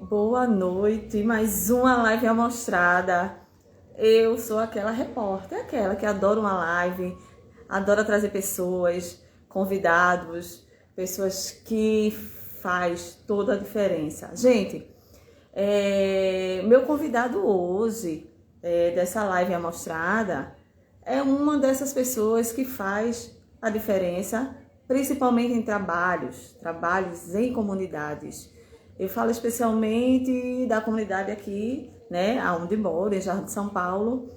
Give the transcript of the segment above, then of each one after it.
Boa noite, mais uma live amostrada. Eu sou aquela repórter, aquela que adora uma live, adora trazer pessoas, convidados, pessoas que faz toda a diferença. Gente, meu convidado hoje, dessa live amostrada, é uma dessas pessoas que faz a diferença, principalmente em trabalhos em comunidades. Eu falo especialmente da comunidade aqui, né, aonde moro, em Jardim de São Paulo.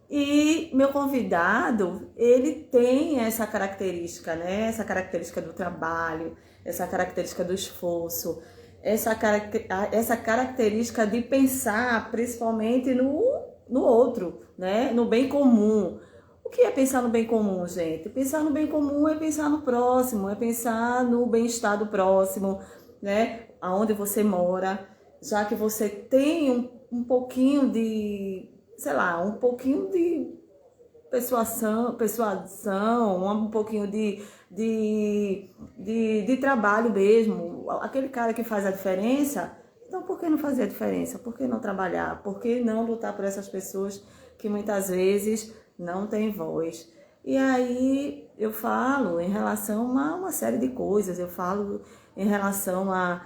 E meu convidado, ele tem essa característica, né, essa característica do trabalho, essa característica do esforço, essa característica de pensar principalmente no outro, né, no bem comum. O que é pensar no bem comum, gente? Pensar no bem comum é pensar no próximo, é pensar no bem-estar do próximo, né? Aonde você mora, já que você tem um pouquinho de, sei lá, um pouquinho de persuasão, um pouquinho de trabalho mesmo. Aquele cara que faz a diferença, então por que não fazer a diferença? Por que não trabalhar? Por que não lutar por essas pessoas que muitas vezes não têm voz? E aí eu falo em relação a uma série de coisas, eu falo em relação a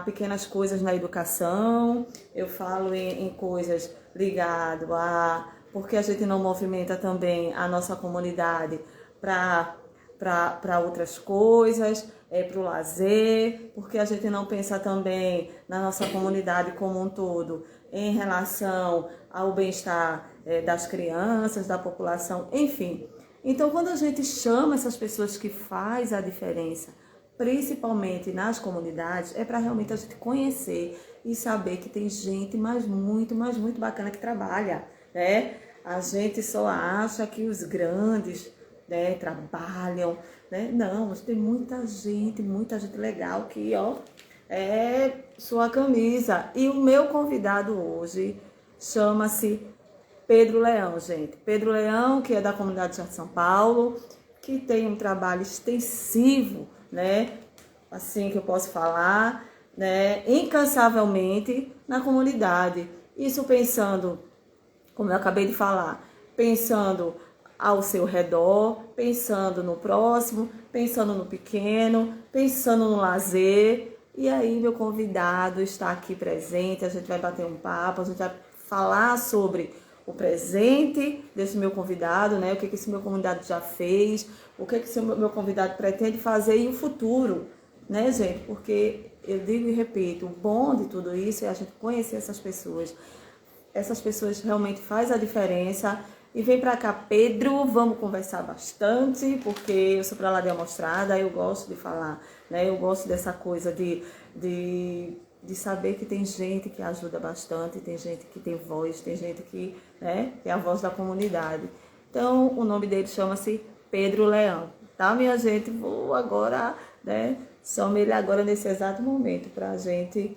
pequenas coisas na educação, eu falo em coisas ligadas a porque a gente não movimenta também a nossa comunidade para outras coisas, para o lazer, porque a gente não pensa também na nossa comunidade como um todo em relação ao bem-estar das crianças, da população, enfim. Então, quando a gente chama essas pessoas que faz a diferença, principalmente nas comunidades, é para realmente a gente conhecer e saber que tem gente mas muito bacana que trabalha, né? A gente só acha que os grandes, né, trabalham, né? Não, mas tem muita gente legal que, ó, é sua camisa. E o meu convidado hoje chama-se Pedro Leão, gente. Pedro Leão, que é da comunidade de Jardim de São Paulo, que tem um trabalho extensivo, né? Assim que eu posso falar, né? Incansavelmente na comunidade. Isso pensando, como eu acabei de falar, pensando ao seu redor, pensando no próximo, pensando no pequeno, pensando no lazer. E aí, meu convidado está aqui presente, a gente vai bater um papo, a gente vai falar sobre o presente desse meu convidado, né? O que esse meu convidado já fez, o que esse meu convidado pretende fazer e o futuro, né, gente? Porque eu digo e repito, o bom de tudo isso é a gente conhecer essas pessoas realmente faz a diferença. E vem pra cá, Pedro, vamos conversar bastante, porque eu sou pra lá de amostrada, eu gosto de falar, né? Eu gosto dessa coisa de saber que tem gente que ajuda bastante, tem gente que tem voz, tem gente que, né, é a voz da comunidade. Então, o nome dele chama-se Pedro Leão, tá, minha gente? Vou agora, né, chamo ele agora nesse exato momento pra gente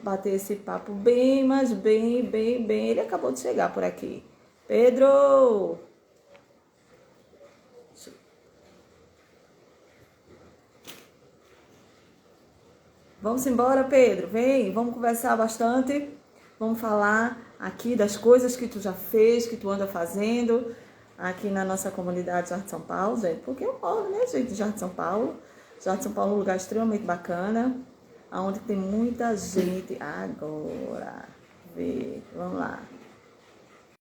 bater esse papo bem, mas bem. Ele acabou de chegar por aqui. Pedro! Vamos embora, Pedro. Vem, vamos conversar bastante. Vamos falar aqui das coisas que tu já fez, que tu anda fazendo aqui na nossa comunidade Jardim de São Paulo, gente. Porque eu moro, né, gente, em Jardim de São Paulo. Jardim de São Paulo é um lugar extremamente bacana, onde tem muita gente. Agora, vê, vamos lá.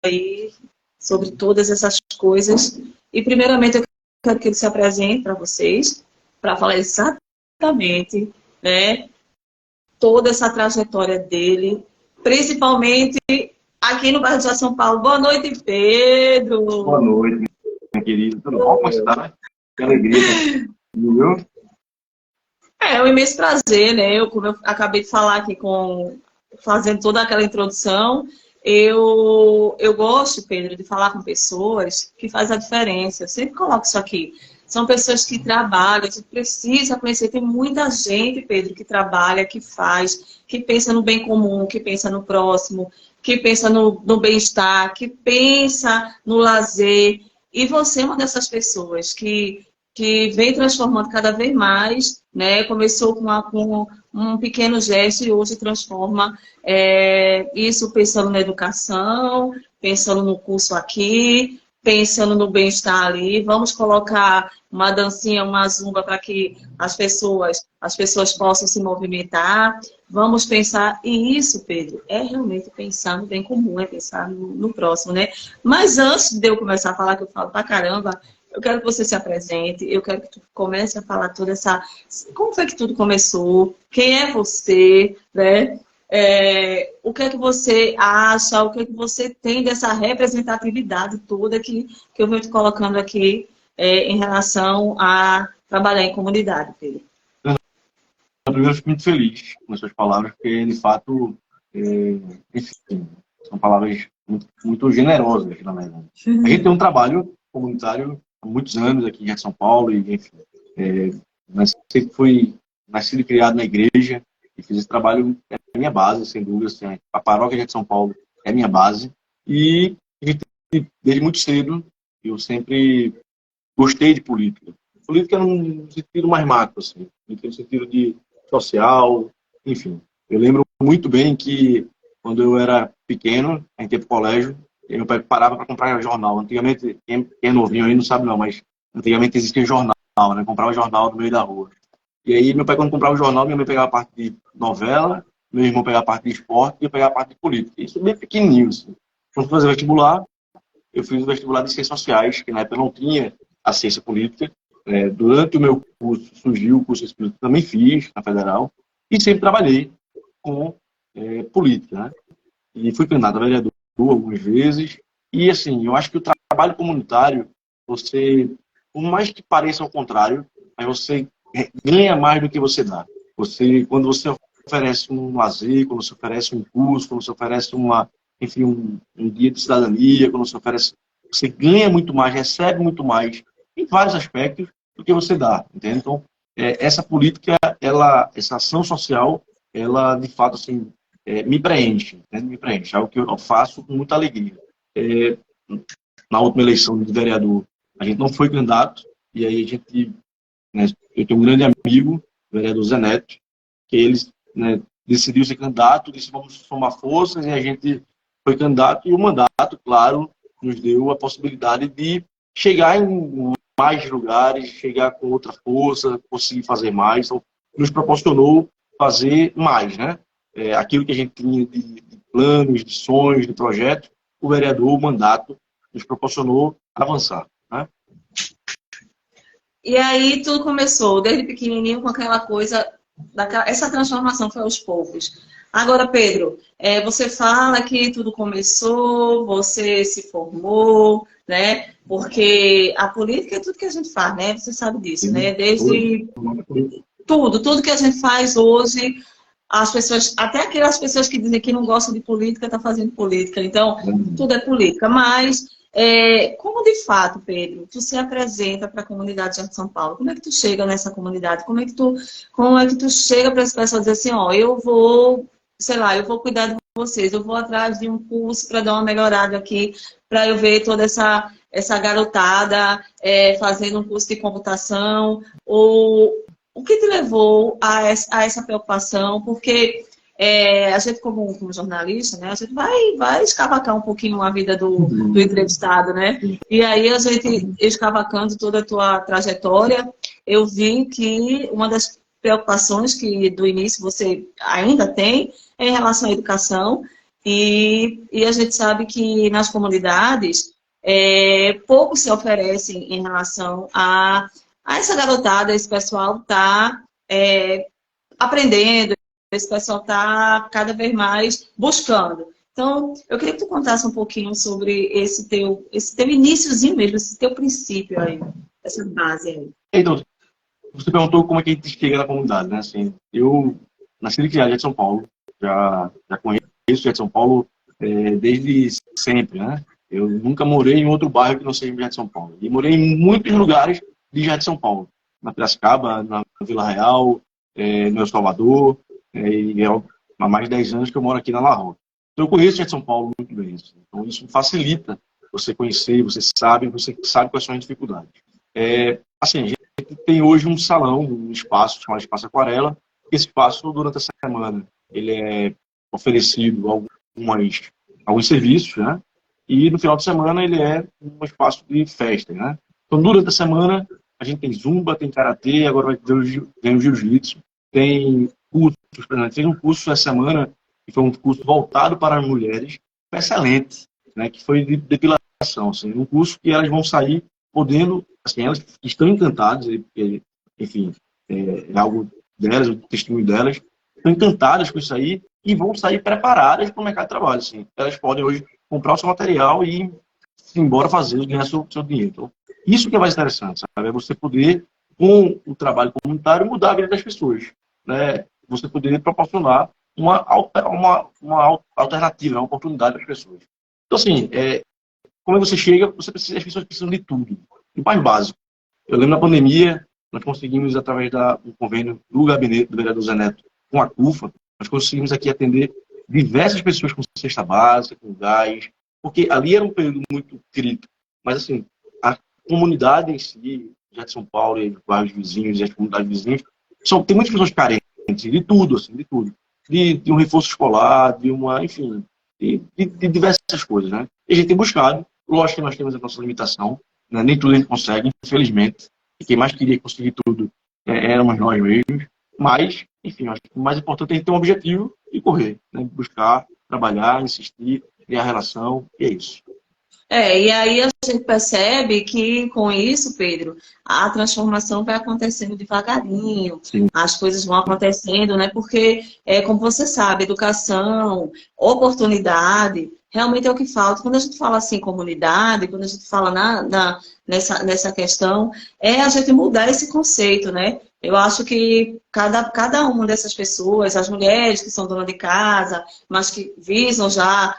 Aí, sobre todas essas coisas. E, primeiramente, eu quero que ele se apresente para vocês, para falar exatamente, né, toda essa trajetória dele, principalmente aqui no bairro de São Paulo. Boa noite, Pedro! Boa noite, minha querida. Tudo bom? Como está? Que alegria, viu? É um imenso prazer, né? Como eu acabei de falar aqui fazendo toda aquela introdução, eu gosto, Pedro, de falar com pessoas que fazem a diferença. Eu sempre coloco isso aqui. São pessoas que trabalham, a gente precisa conhecer. Tem muita gente, Pedro, que trabalha, que faz, que pensa no bem comum, que pensa no próximo, que pensa no bem-estar, que pensa no lazer. E você é uma dessas pessoas que que vem transformando cada vez mais, né? Começou com um pequeno gesto e hoje transforma isso pensando na educação, pensando no curso aqui, pensando no bem-estar ali. Vamos colocar uma dancinha, uma zumba para que as pessoas possam se movimentar. Vamos pensar, e isso, Pedro, é realmente pensar no bem comum, é pensar no próximo, né? Mas antes de eu começar a falar, que eu falo pra caramba, eu quero que você se apresente, eu quero que tu comece a falar toda essa... Como foi que tudo começou? Quem é você, né? O que é que você acha? O que é que você tem dessa representatividade toda que eu venho te colocando aqui em relação a trabalhar em comunidade, Pedro? Primeiro, eu fico muito feliz com as suas palavras, porque, de fato, enfim, são palavras muito generosas, na verdade. A gente tem um trabalho comunitário há muitos anos aqui em São Paulo, e, enfim, mas sempre fui nascido e criado na igreja, e fiz esse trabalho, é a minha base, sem dúvida. Assim, a paróquia de São Paulo é a minha base, e desde muito cedo eu sempre gostei de política. Política num sentido mais macro, assim, no sentido de social, enfim. Eu lembro muito bem que, quando eu era pequeno, a gente ia para o colégio, e meu pai parava para comprar jornal. Antigamente, quem é novinho aí não sabe não, mas antigamente existia jornal, né? Comprava jornal no meio da rua. E aí, meu pai, quando comprava o jornal, minha mãe pegava a parte de novela, meu irmão pegava a parte de esporte e eu pegava a parte de política. Isso bem pequenininho, assim. Quando fui fazer vestibular, eu fiz o vestibular de Ciências Sociais, que na época não tinha a ciência política. Durante o meu curso surgiu o curso de Ciência Política, também fiz na Federal, e sempre trabalhei com política, né? E fui candidato a vereador algumas vezes. E, assim, eu acho que o trabalho comunitário, você, por mais que pareça ao contrário, mas você ganha mais do que você dá. Quando você oferece um lazer, quando você oferece um curso, quando você oferece enfim, um dia de cidadania, quando você oferece, você ganha muito mais, recebe muito mais, em vários aspectos, do que você dá, entende? Então, essa política, essa ação social, ela, de fato, assim, me preenche, né? Me preenche, é algo que eu faço com muita alegria. Na última eleição de vereador, a gente não foi candidato, e aí a gente, né, eu tenho um grande amigo, o vereador Zé Neto, que ele, né, decidiu ser candidato, disse vamos somar forças, e a gente foi candidato, e o mandato, claro, nos deu a possibilidade de chegar em mais lugares, chegar com outra força, conseguir fazer mais. Então, nos proporcionou fazer mais, né? Aquilo que a gente tinha de planos, de sonhos, de projetos, o vereador, o mandato, nos proporcionou avançar, né? E aí tudo começou, desde pequenininho, com aquela coisa, essa transformação foi aos poucos. Agora, Pedro, você fala que tudo começou, você se formou, né? Porque a política é tudo que a gente faz, né? Você sabe disso, né? Desde tudo que a gente faz hoje, as pessoas, até aquelas pessoas que dizem que não gostam de política, estão fazendo política. Então, tudo é política. Mas, como de fato, Pedro, tu se apresenta para a comunidade de São Paulo? Como é que tu chega nessa comunidade? Como é que tu chega para as pessoas e dizer assim, ó, eu vou, sei lá, eu vou cuidar de vocês, eu vou atrás de um curso para dar uma melhorada aqui, para eu ver toda essa garotada fazendo um curso de computação, ou o que te levou a essa preocupação? Porque a gente, como jornalista, né, a gente vai escavacar um pouquinho a vida do entrevistado, né? E aí, a gente, escavacando toda a tua trajetória, eu vi que uma das preocupações que do início você ainda tem é em relação à educação, e a gente sabe que nas comunidades pouco se oferece em relação a essa garotada, esse pessoal está aprendendo, esse pessoal está cada vez mais buscando. Então, eu queria que tu contasse um pouquinho sobre esse teu iniciozinho mesmo, esse teu princípio aí, essa base aí. Então, você perguntou como é que a gente chega na comunidade, né? Assim, eu nasci e criado em São Paulo, já conheço São Paulo desde sempre, né? Eu nunca morei em outro bairro que não seja Jardim de São Paulo. E morei em muitos lugares de Jardim de São Paulo. Na Piracicaba, na Vila Real, no El Salvador. E há mais de 10 anos que eu moro aqui na La Rota. Então eu conheço Jardim de São Paulo muito bem. Assim. Então isso facilita você conhecer, você sabe quais são as dificuldades. Assim, tem hoje um salão, um espaço chamado Espaço Aquarela. Esse espaço, durante a semana, ele é oferecido alguns serviços, né? E no final de semana ele é um espaço de festa, né? Então, durante a semana, a gente tem zumba, tem karatê, agora vai ter o jiu-jitsu, tem cursos. Por exemplo, fez um curso essa semana, que foi um curso voltado para as mulheres, foi excelente, né? Que foi de depilação, assim, um curso que elas vão sair podendo, assim, elas estão encantadas, enfim, é algo delas, o testemunho delas, estão encantadas com isso aí e vão sair preparadas para o mercado de trabalho, assim. Elas podem hoje comprar o seu material e ir embora fazer, ganhar seu dinheiro. Então, isso que é mais interessante, sabe? É você poder, com o trabalho comunitário, mudar a vida das pessoas, né? Você poder proporcionar uma alternativa, uma oportunidade para as pessoas. Então, assim, como você chega, as pessoas precisam de tudo. O mais básico. Eu lembro na pandemia, nós conseguimos, através do convênio do gabinete do vereador Zé Neto com a CUFA, nós conseguimos aqui atender diversas pessoas com cesta básica, com gás, porque ali era um período muito crítico. Mas, assim, a comunidade em si, já de São Paulo, e os bairros vizinhos e as comunidades vizinhas, tem muitas pessoas carentes de tudo, assim, de tudo. De um reforço escolar, enfim, de diversas coisas, né? E a gente tem buscado, lógico que nós temos a nossa limitação, né? Nem tudo a gente consegue, infelizmente, e quem mais queria conseguir tudo éramos nós mesmos, mas, enfim, acho que o mais importante é a gente ter um objetivo e correr, né? Buscar, trabalhar, insistir, criar relação, e é isso. E aí a gente percebe que com isso, Pedro, a transformação vai acontecendo devagarinho, Sim. as coisas vão acontecendo, né? Porque, como você sabe, educação, oportunidade, realmente é o que falta. Quando a gente fala assim, comunidade, quando a gente fala nessa questão, é a gente mudar esse conceito, né? Eu acho que cada uma dessas pessoas, as mulheres que são donas de casa, mas que visam já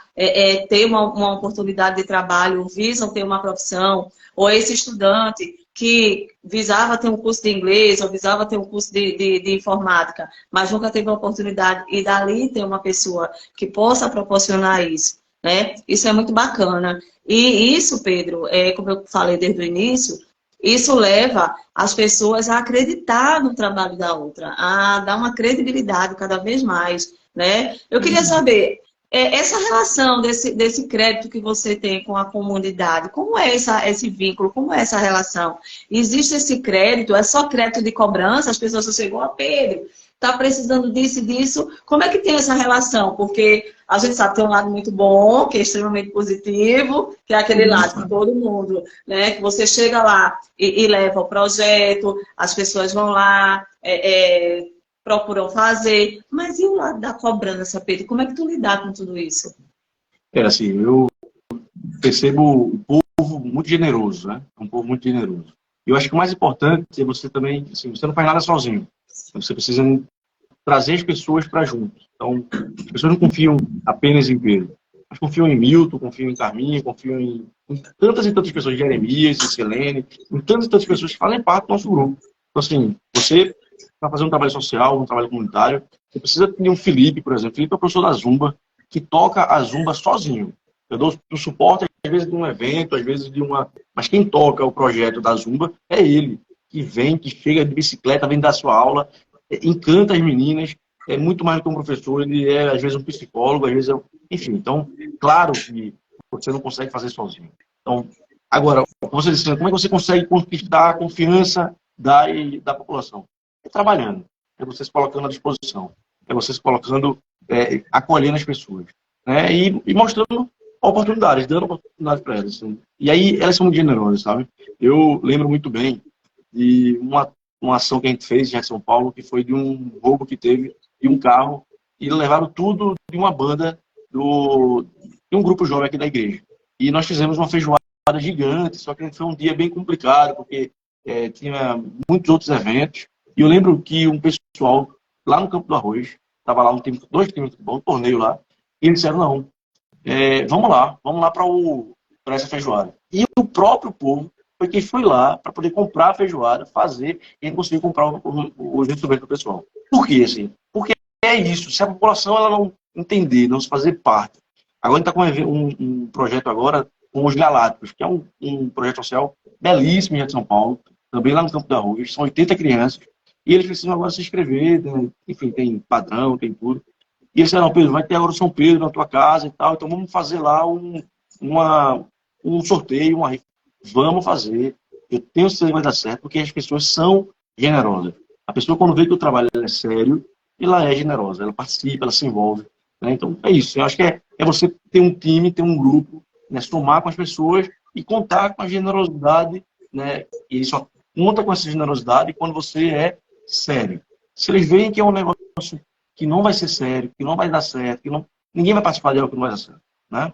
ter uma oportunidade de trabalho, visam ter uma profissão, ou esse estudante que visava ter um curso de inglês, ou visava ter um curso de informática, mas nunca teve a oportunidade, e dali ter uma pessoa que possa proporcionar isso, né? Isso é muito bacana. E isso, Pedro, como eu falei desde o início, isso leva as pessoas a acreditar no trabalho da outra, a dar uma credibilidade cada vez mais, né? Eu queria saber, essa relação desse crédito que você tem com a comunidade, como é esse vínculo, como é essa relação? Existe esse crédito? É só crédito de cobrança? As pessoas chegam a Pedro, está precisando disso e disso. Como é que tem essa relação? Porque a gente sabe que tem um lado muito bom, que é extremamente positivo, que é aquele lado de todo mundo, né? Que você chega lá e leva o projeto, as pessoas vão lá, procuram fazer. Mas e o lado da cobrança, Pedro? Como é que tu lidar com tudo isso? Assim, eu percebo o povo muito generoso, né? É um povo muito generoso. Eu acho que o mais importante é você também, assim, você não faz nada sozinho. Você precisa trazer as pessoas para junto. Então, as pessoas não confiam apenas em Pedro, mas confiam em Milton, confiam em Carminha, confiam em tantas e tantas pessoas, Jeremias, em Selene, em tantas e tantas pessoas que fazem parte do nosso grupo. Então, assim, você está fazendo um trabalho social, um trabalho comunitário, você precisa de um Felipe, por exemplo. Felipe é o professor da Zumba, que toca a Zumba sozinho. Eu dou o suporte, às vezes, de um evento, às vezes de uma... Mas quem toca o projeto da Zumba é ele, que vem, que chega de bicicleta, vem dar sua aula, encanta as meninas, é muito mais do que um professor, ele é, às vezes, um psicólogo, às vezes enfim, então, claro que você não consegue fazer sozinho. Então, agora, você disse, como é que você consegue conquistar a confiança da população? É trabalhando, é você se colocando à disposição, é você se colocando, acolhendo as pessoas, né? E mostrando oportunidades, dando oportunidades para elas. Assim. E aí, elas são muito generosas, sabe? Eu lembro muito bem de uma ação que a gente fez em São Paulo, que foi de um roubo que teve de um carro, e levaram tudo de uma banda de um grupo jovem aqui da igreja. E nós fizemos uma feijoada gigante, só que foi um dia bem complicado, porque tinha muitos outros eventos. E eu lembro que um pessoal lá no Campo do Arroz, estava lá dois times de futebol, um torneio lá, e eles disseram, não, vamos lá para essa feijoada. E o próprio povo foi quem foi lá para poder comprar a feijoada, fazer, e a gente conseguiu comprar os instrumentos do pessoal. Por quê, assim? Porque é isso. Se a população ela não entender, não se fazer parte. Agora a gente está com um projeto agora com os Galácticos, que é um projeto social belíssimo em São Paulo, também lá no Campo da Rua. São 80 crianças. E eles precisam agora se inscrever, né? Enfim, tem padrão, tem tudo. E eles disseram, Pedro, vai ter agora o São Pedro na tua casa e tal, então vamos fazer lá um sorteio, uma rifa. Vamos fazer. Eu tenho certeza que vai dar certo, porque as pessoas são generosas. A pessoa, quando vê que o trabalho é sério, ela é generosa, ela participa, ela se envolve. Né? Então, é isso. Eu acho que é você ter um time, ter um grupo, né? Somar com as pessoas e contar com a generosidade, né? E só conta com essa generosidade quando você é sério. Se eles veem que é um negócio que não vai ser sério, que não vai dar certo, ninguém vai participar de algo que não vai dar certo. Né?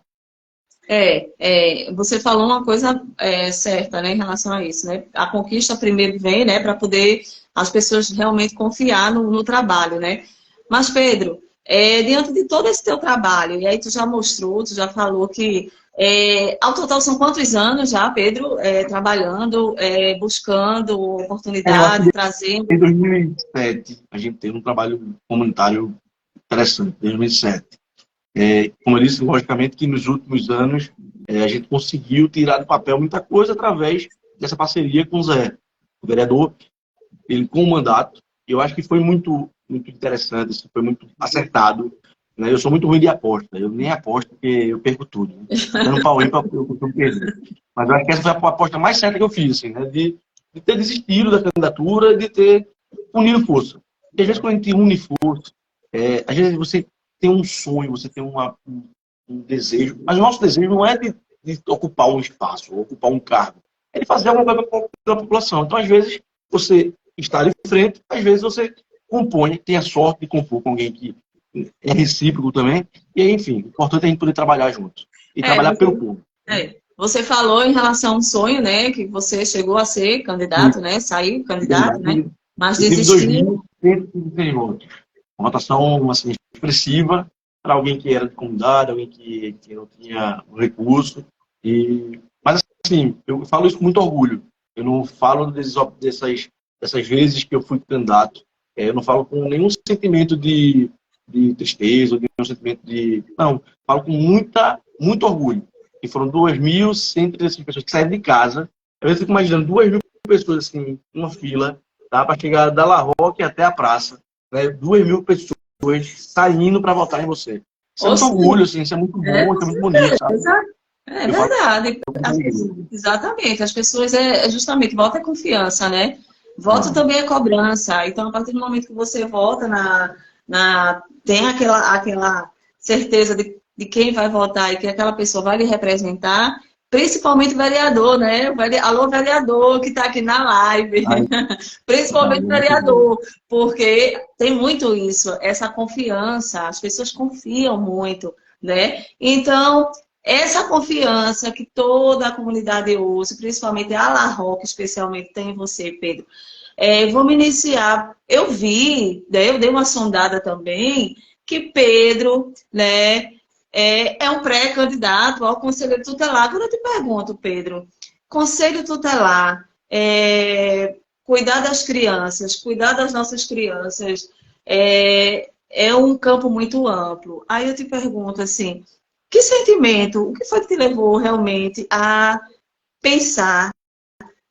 Você falou uma coisa certa, né, em relação a isso, né? A conquista primeiro vem, né, para poder as pessoas realmente confiar no trabalho, né? Mas, Pedro, diante de todo esse teu trabalho, e aí tu já mostrou, tu já falou que ao total são quantos anos já, Pedro, trabalhando, buscando oportunidade, trazendo... Em 2007, a gente teve um trabalho comunitário interessante, 2007. Como eu disse, logicamente que nos últimos anos a gente conseguiu tirar do papel muita coisa através dessa parceria com o Zé, o vereador, ele com o mandato. Eu acho que foi muito, muito interessante, assim, foi muito acertado. Né? Eu sou muito ruim de aposta, eu nem aposto porque eu perco tudo. Né? Dando pau ímpar, eu costumo perder. Mas eu acho que essa foi a aposta mais certa que eu fiz, assim, né? De ter desistido da candidatura, de ter unido força. E às vezes quando a gente une força, às vezes você tem um sonho, você tem um desejo, mas o nosso desejo não é de ocupar um espaço, ou ocupar um cargo, é de fazer alguma coisa pela população. Então, às vezes, você está de frente, às vezes você compõe, tem a sorte de compor com alguém que é recíproco também, e aí, enfim, o importante é a gente poder trabalhar juntos, e trabalhar pelo povo. Você falou em relação a um sonho, né, que você chegou a ser candidato, né, saiu candidato, né, mas desistiu. 2.136 votos. Uma votação assim, expressiva para alguém que era de comunidade, alguém que não tinha recurso. Mas, assim, eu falo isso com muito orgulho. Eu não falo dessas vezes que eu fui candidato. Eu não falo com nenhum sentimento de tristeza, ou de nenhum sentimento de... Não, falo com muito orgulho. E foram 2.136 pessoas que saíram de casa. Eu fico imaginando 2.000 pessoas assim, numa fila, tá, para chegar da La Roque até a praça. Né, 2.000 pessoas saindo para votar em você. Isso é muito orgulho, assim, isso é muito bom, isso é muito bonito, sabe? É verdade. Exatamente. As pessoas, justamente, voto é confiança, né? Voto também é cobrança. Então, a partir do momento que você vota, tem aquela certeza de quem vai votar e que aquela pessoa vai lhe representar, principalmente o vereador, né? Alô, vereador que está aqui na live. Principalmente o vereador, porque tem muito isso, essa confiança, as pessoas confiam muito, né? Então, essa confiança que toda a comunidade usa, principalmente a La Roque, especialmente, tem em você, Pedro. Vamos iniciar. Eu vi, né, eu dei uma sondada também, que Pedro, né, é um pré-candidato ao Conselho Tutelar. Agora eu te pergunto, Pedro, Conselho Tutelar, cuidar das crianças, cuidar das nossas crianças, é um campo muito amplo. Aí eu te pergunto, assim, que sentimento, o que foi que te levou realmente a pensar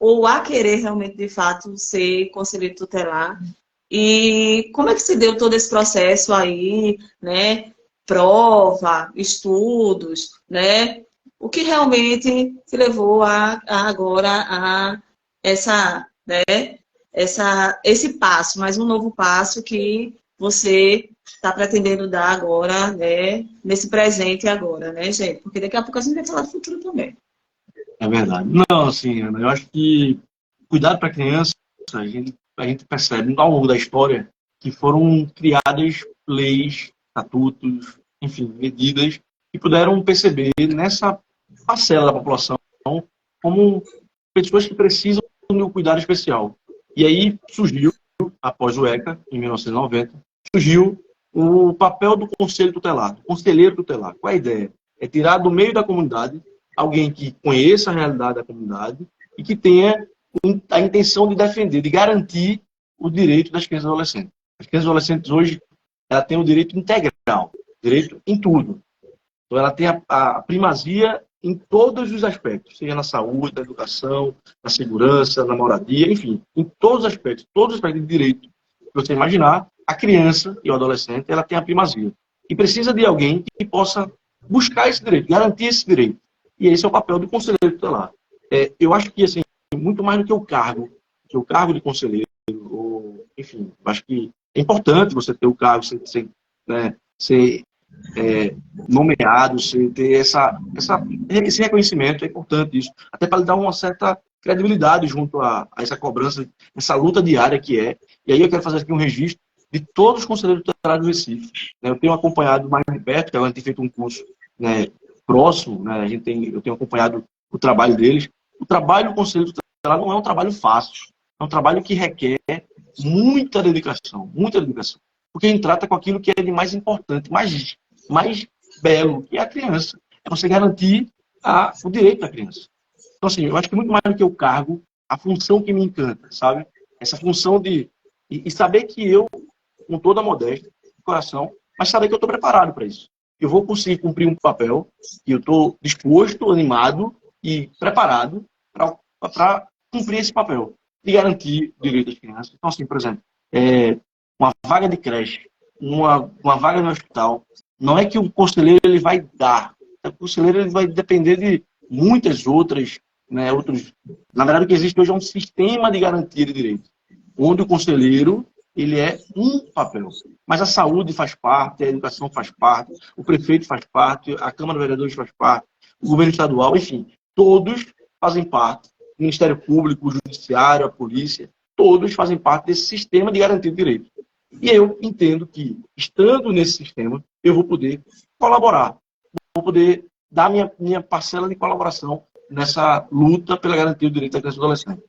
ou a querer realmente, de fato, ser conselheiro tutelar? E como é que se deu todo esse processo aí, né? Prova, estudos, né? O que realmente te levou agora a esse passo, mais um novo passo que você está pretendendo dar agora, né? Nesse presente agora, né, gente? Porque daqui a pouco a gente vai falar do futuro também. É verdade. Não, assim, Ana, eu acho que cuidado para a criança, a gente percebe ao longo da história que foram criadas leis, estatutos, enfim, medidas que puderam perceber nessa parcela da população como pessoas que precisam de um cuidado especial. E aí surgiu, após o ECA, em 1990, surgiu o papel do conselho tutelar, do conselheiro tutelar. Qual é a ideia? É tirar do meio da comunidade alguém que conheça a realidade da comunidade e que tenha a intenção de defender, de garantir o direito das crianças e adolescentes. As crianças e adolescentes hoje, ela tem o direito integral, direito em tudo. Então ela tem a primazia em todos os aspectos, seja na saúde, na educação, na segurança, na moradia, enfim, em todos os aspectos de direito que você imaginar, a criança e o adolescente, ela tem a primazia. E precisa de alguém que possa buscar esse direito, garantir esse direito. E esse é o papel do conselheiro tutelar. Eu acho que, assim, muito mais do que o cargo de conselheiro, ou, enfim, eu acho que é importante você ter o cargo, ser nomeado, você ter esse reconhecimento, é importante isso, até para lhe dar uma certa credibilidade junto a essa cobrança, essa luta diária que é. E aí eu quero fazer aqui um registro de todos os conselheiros tutelares do Recife. Eu tenho acompanhado mais de perto, que a gente tem feito um curso, né, próximo, né, eu tenho acompanhado o trabalho deles. O trabalho do conselheiro tutelar não é um trabalho fácil, é um trabalho que requer muita dedicação, porque a gente trata com aquilo que é de mais importante, mais belo, que é a criança. É você garantir o direito da criança. Então, assim, eu acho que muito mais do que o cargo, a função que me encanta, sabe? Essa função de... E saber que eu, com toda a modéstia, de coração, mas saber que eu estou preparado para isso. Eu vou conseguir cumprir um papel que eu estou disposto, animado e preparado para cumprir esse papel de garantir o direito das crianças. Então, assim, por exemplo, uma vaga de creche, uma vaga no hospital, não é que o conselheiro ele vai dar. O conselheiro ele vai depender de muitas outras, né, Na verdade, o que existe hoje é um sistema de garantia de direitos, onde o conselheiro ele é um papel. Mas a saúde faz parte, a educação faz parte, o prefeito faz parte, a Câmara de Vereadores faz parte, o governo estadual, enfim, todos fazem parte. O Ministério Público, o Judiciário, a Polícia, todos fazem parte desse sistema de garantia de direitos. E eu entendo que, estando nesse sistema, eu vou poder colaborar, vou poder dar minha parcela de colaboração nessa luta pela garantia do direito da criança e do adolescente.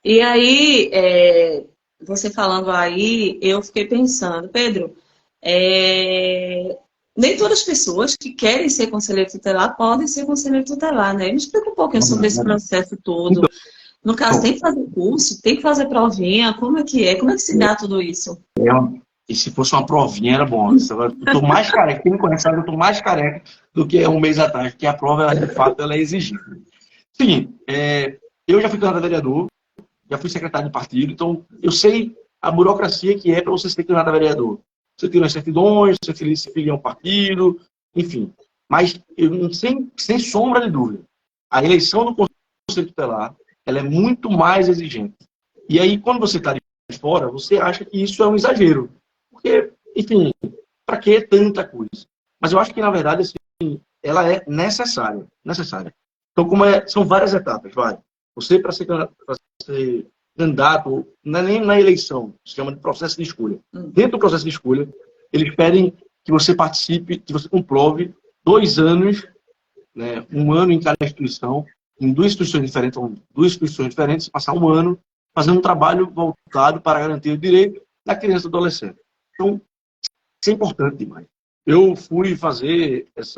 E aí, você falando aí, eu fiquei pensando, Pedro, nem todas as pessoas que querem ser conselheiro tutelar podem ser conselheiro tutelar, né? Me explica um pouquinho sobre esse processo todo. No caso, tem que fazer curso, tem que fazer provinha, como é que é? Como é que se dá tudo isso? E se fosse uma provinha, era bom. Eu estou mais careca, quem me conhece sabe, eu estou mais careca do que um mês atrás, porque a prova, ela, de fato, ela é exigida. Sim, eu já fui candidato a vereador, já fui secretário de partido, então eu sei a burocracia que é para você ser candidato a vereador. Você tira as certidões, você se filia a um partido, enfim. Mas, sem sombra de dúvida, a eleição do Conselho Tutelar, ela é muito mais exigente. E aí, quando você está de fora, você acha que isso é um exagero. Porque, enfim, para que tanta coisa? Mas eu acho que, na verdade, assim, ela é necessária. Então, são várias etapas, vai. Você, para ser candidato, não é nem na eleição, se chama de processo de escolha. Dentro do processo de escolha, eles pedem que você participe, que você comprove 2 anos, né, 1 ano em cada instituição, em duas instituições diferentes, passar 1 ano fazendo um trabalho voltado para garantir o direito da criança e do adolescente. Então, isso é importante demais. Eu fui fazer esse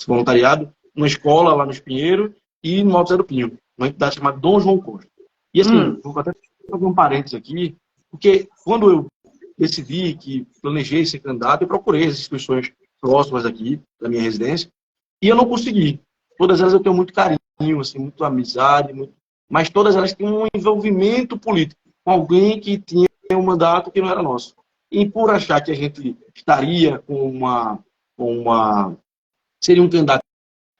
voluntariado numa escola lá no Espinheiro e no Alto Zé do Pinho, uma entidade chamada Dom João Costa. E assim, vou até fazer um parênteses aqui, porque quando eu decidi que planejei ser candidato, eu procurei as instituições próximas aqui da minha residência e eu não consegui. Todas elas eu tenho muito carinho, assim, muito amizade, mas todas elas têm um envolvimento político com alguém que tinha um mandato que não era nosso. E por achar que a gente estaria seria um candidato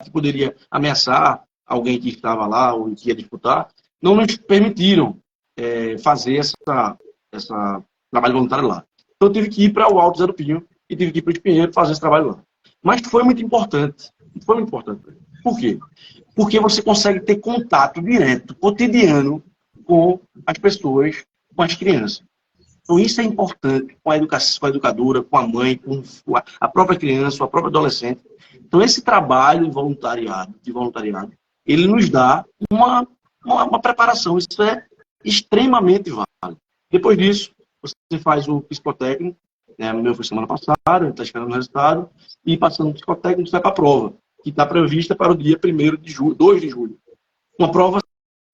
que poderia ameaçar alguém que estava lá ou que ia disputar, não nos permitiram fazer esse trabalho voluntário lá. Então eu tive que ir para o Alto Zé do Pinho e tive que ir para o Espinheiro fazer esse trabalho lá. Mas foi muito importante. Por quê? Porque você consegue ter contato direto, cotidiano, com as pessoas, com as crianças. Então isso é importante com a educadora, com a mãe, com a própria criança, a própria adolescente. Então esse trabalho de voluntariado, ele nos dá uma preparação. Isso é extremamente válido. Depois disso, você faz o psicotécnico, né? O meu foi semana passada, está esperando o resultado, e passando o psicotécnico, você vai para a prova, que está prevista para o dia 1º de julho, 2 de julho. Uma prova,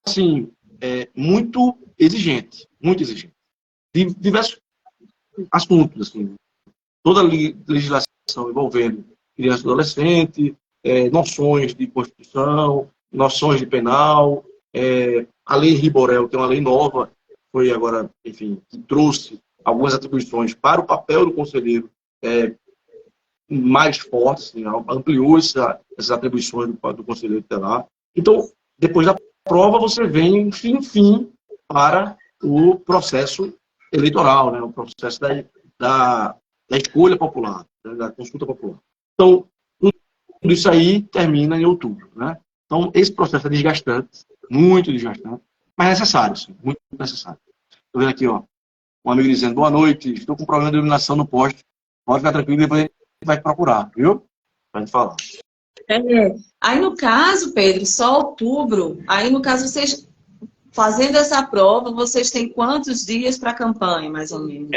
assim, muito exigente. De diversos assuntos, assim. Toda a legislação envolvendo criança e adolescente, noções de Constituição, noções de penal, a lei Riborel, que é uma lei nova, foi agora, enfim, que trouxe algumas atribuições para o papel do conselheiro mais fortes, assim, ampliou essas atribuições do conselheiro tutelar. Então, depois da prova, você vem, enfim, para o processo eleitoral, né? O processo da escolha popular, né? Da consulta popular. Então, tudo isso aí termina em outubro, né? Então, esse processo é desgastante, muito desgastante, mas necessário, sim, muito necessário. Estou vendo aqui, ó, um amigo dizendo, boa noite, estou com problema de iluminação no poste, pode ficar tranquilo, depois a gente vai procurar, viu? Pra gente falar. Aí, no caso, Pedro, só outubro, aí, no caso, vocês, fazendo essa prova, vocês têm quantos dias para a campanha, mais ou menos?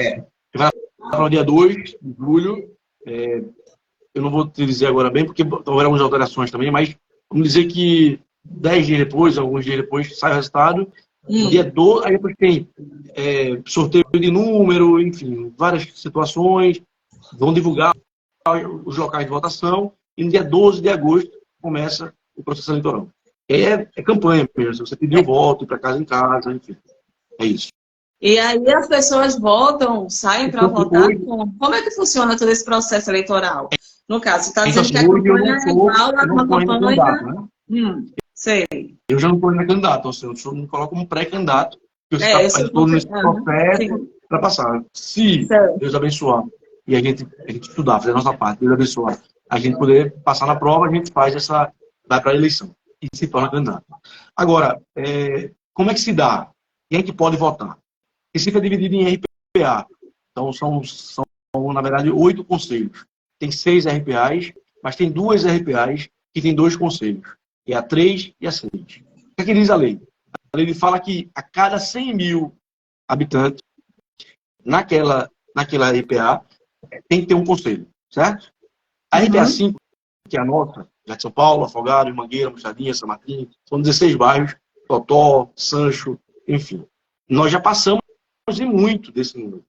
Vai para o dia 2 de julho, eu não vou te dizer agora bem, porque houveram algumas alterações também, mas vamos dizer que 10 dias depois, alguns dias depois, sai o resultado. Dia 12, aí depois tem sorteio de número, enfim, várias situações, vão divulgar os locais de votação, e no dia 12 de agosto começa o processo eleitoral. É campanha mesmo, você pediu voto, ir para casa em casa, enfim, é isso. E aí as pessoas votam, saem para votar. Como é que funciona todo esse processo eleitoral? No caso, você está dizendo que a campanha é igual a uma campanha... Sei. Eu já não estou ainda candidato, eu só me coloco como pré-candidato, porque eu estou nesse processo para passar. Se Deus abençoar e a gente estudar, fazer a nossa parte, Deus abençoar, a gente poder passar na prova, a gente faz vai para a eleição e se torna candidato. Agora, como é que se dá? Quem é que pode votar? Recife é dividido em RPA. Então, são na verdade, 8 conselhos. Tem 6 RPAs, mas tem 2 RPAs que tem 2 conselhos. É a 3 e a 6. O que é que diz a lei? A lei fala que a cada 100 mil habitantes, naquela RPA, tem que ter um conselho, certo? A RPA 5, que é a nossa, já de São Paulo, Afogado, Mangueira, Machadinha, São Martinho, são 16 bairros, Totó, Sancho, enfim. Nós já passamos de muito desse número.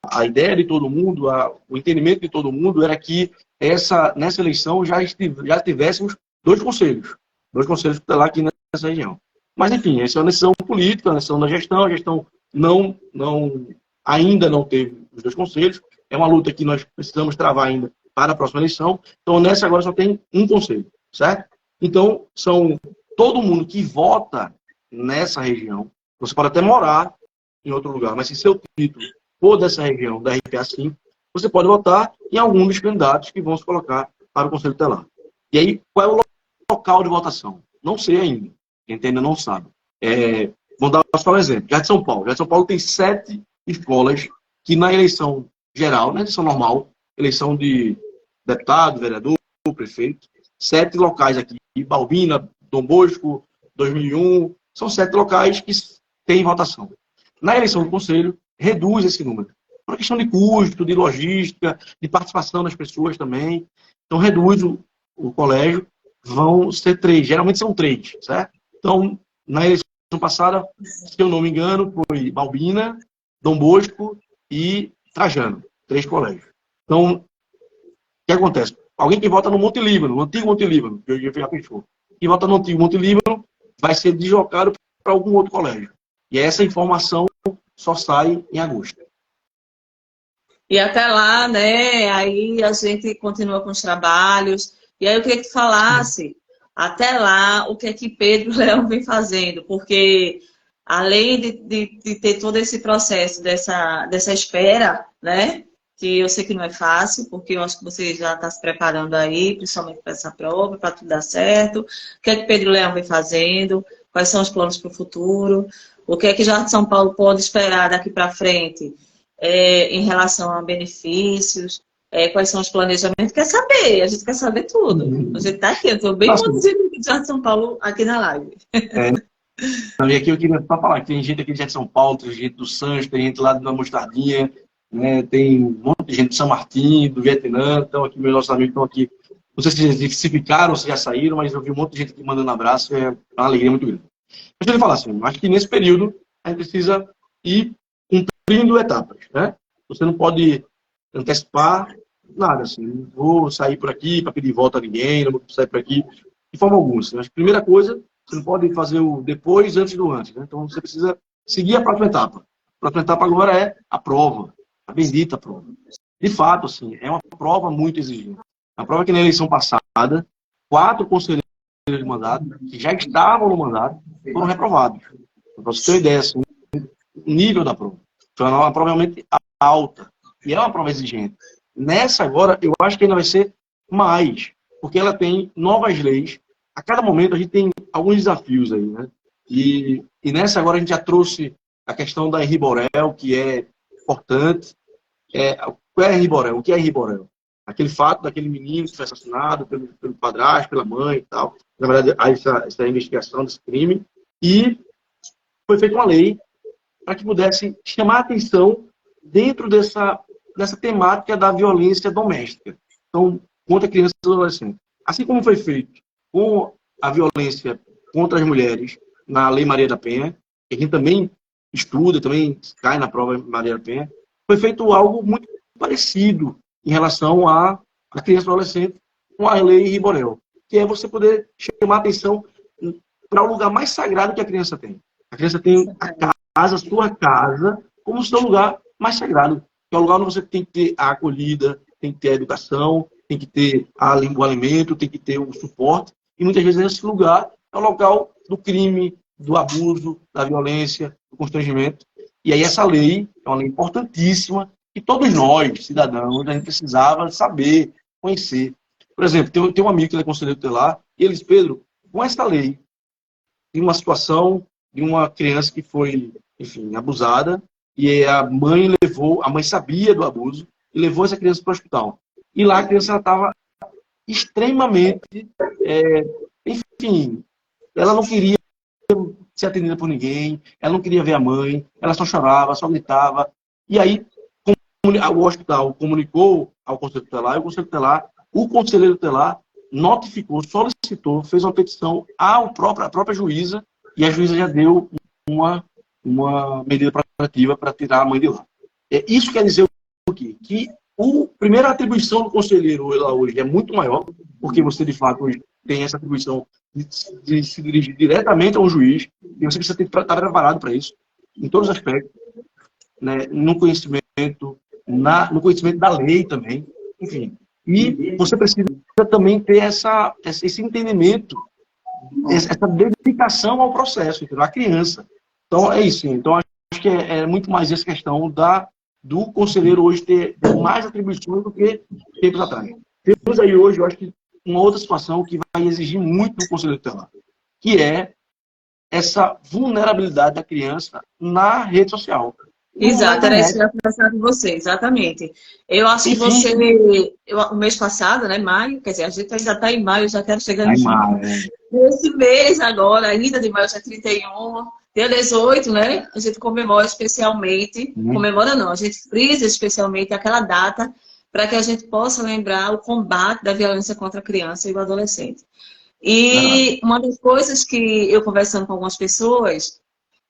A ideia de todo mundo, o entendimento de todo mundo era que nessa eleição já tivéssemos 2 conselhos lá aqui nessa região. Mas, enfim, essa é uma decisão política, uma decisão da gestão. A gestão ainda não teve os 2 conselhos. É uma luta que nós precisamos travar ainda para a próxima eleição. Então, nessa agora só tem um conselho, certo? Então, todo mundo que vota nessa região, você pode até morar em outro lugar, mas se seu título for dessa região, da RPA 5, você pode votar em algum dos candidatos que vão se colocar para o Conselho Tutelar. E aí, qual é o local de votação? Não sei ainda. Quem ainda não sabe. Vamos dar só um exemplo. Já de São Paulo. Já de São Paulo tem 7 escolas que na eleição geral, na eleição normal, eleição de deputado, vereador, prefeito, 7 locais aqui. Balbina, Dom Bosco, 2001, são 7 locais que têm votação. Na eleição do Conselho, reduz esse número. Por uma questão de custo, de logística, de participação das pessoas também. Então, reduz o colégio, vão ser 3. Geralmente são 3, certo? Então, na eleição passada, se eu não me engano, foi Balbina, Dom Bosco e Trajano. 3 colégios. Então, o que acontece? Alguém que vota no Monte Líbano, no antigo Monte Líbano, que hoje já fechou, e vota no antigo Monte Líbano, vai ser deslocado para algum outro colégio. E essa informação só sai em agosto. E até lá, né, aí a gente continua com os trabalhos. E aí eu queria que tu falasse, até lá, o que é que Pedro Leão vem fazendo. Porque, além de ter todo esse processo dessa espera, né, que eu sei que não é fácil, porque eu acho que você já está se preparando aí, principalmente para essa prova, para tudo dar certo. O que é que Pedro Leão vem fazendo? Quais são os planos para o futuro? O que é que Jardim de São Paulo pode esperar daqui para frente em relação a benefícios? Quais são os planejamentos? Quer saber, a gente quer saber tudo. A gente está aqui, eu estou bem conduzindo o Jardim de São Paulo aqui na live. E aqui eu queria só falar que tem gente aqui de Jardim de São Paulo, tem gente do Sancho, tem gente lá da Mostardinha, né? Tem um monte de gente do São Martinho, do Vietnã, então aqui meus nossos amigos estão aqui. Não sei se ficaram ou se já saíram, mas eu vi um monte de gente aqui mandando abraço, é uma alegria muito grande. Mas eu ia falar assim, acho que nesse período a gente precisa ir cumprindo etapas, né? Você não pode antecipar nada, assim, não vou sair por aqui para pedir volta a ninguém, não vou sair por aqui, de forma alguma. Assim. A primeira coisa, você não pode fazer o depois antes do antes, né? Então você precisa seguir a próxima etapa. A próxima etapa agora é a prova, a bendita prova. De fato, assim, é uma prova muito exigente. A prova que na eleição passada, 4 conselheiros de mandato, que já estavam no mandato, foram reprovados. Para você ter uma ideia, assim, o nível da prova. Foi uma prova realmente alta. E é uma prova exigente. Nessa agora, eu acho que ainda vai ser mais, porque ela tem novas leis. A cada momento a gente tem alguns desafios aí, né? E nessa agora a gente já trouxe a questão da Henri Borel, que é importante. Qual é Henri Borel? O que é Henri Borel? Aquele fato daquele menino que foi assassinado pelo padrasto, pela mãe e tal. Na verdade, há essa investigação desse crime. E foi feita uma lei para que pudesse chamar a atenção dentro dessa temática da violência doméstica. Então, contra crianças e adolescentes. Assim como foi feito com a violência contra as mulheres na Lei Maria da Penha, que a gente também estuda, também cai na prova Maria da Penha, foi feito algo muito parecido em relação à criança e adolescente com a Lei Riborel, que é você poder chamar a atenção para o lugar mais sagrado que a criança tem. A criança tem a sua casa, como seu lugar mais sagrado. Que é o lugar onde você tem que ter a acolhida, tem que ter a educação, tem que ter o alimento, tem que ter o suporte. E muitas vezes esse lugar é o local do crime, do abuso, da violência, do constrangimento. E aí essa lei é uma lei importantíssima que todos nós, cidadãos, a gente precisava saber, conhecer. Por exemplo, tem um amigo que é conselheiro tutelar, e ele diz, Pedro, com essa lei, tem uma situação de uma criança que foi, enfim, abusada, e a mãe sabia do abuso, e levou essa criança para o hospital. E lá a criança estava extremamente, enfim, ela não queria ser atendida por ninguém, ela não queria ver a mãe, ela só chorava, só gritava. E aí o hospital comunicou ao conselho tutelar, e o conselheiro tutelar notificou, solicitou, fez uma petição à própria juíza, e a juíza já deu uma medida protetiva para tirar a mãe de lá. Isso quer dizer o quê? Que a primeira atribuição do conselheiro lá hoje é muito maior, porque você, de fato, hoje tem essa atribuição de se dirigir diretamente ao juiz, e você precisa estar preparado para isso, em todos os aspectos, né? No conhecimento da lei também, enfim. E você precisa também ter esse entendimento, essa dedicação ao processo, entendeu? A criança. Então, é isso. Então, acho que é muito mais essa questão do conselheiro hoje ter mais atribuições do que tempos atrás. Temos aí hoje, eu acho que, uma outra situação que vai exigir muito do conselheiro tutelar, que é essa vulnerabilidade da criança na rede social. Exato, era isso que eu ia conversar com você, exatamente. Eu acho que você, o mês passado, né, maio, quer dizer, a gente ainda está em maio, já quero chegar em junho. Nesse mês agora, ainda de maio, já 31, dia 18, né, a gente comemora especialmente, comemora não, a gente frisa especialmente aquela data para que a gente possa lembrar o combate da violência contra a criança e o adolescente. E uma das coisas que eu conversando com algumas pessoas,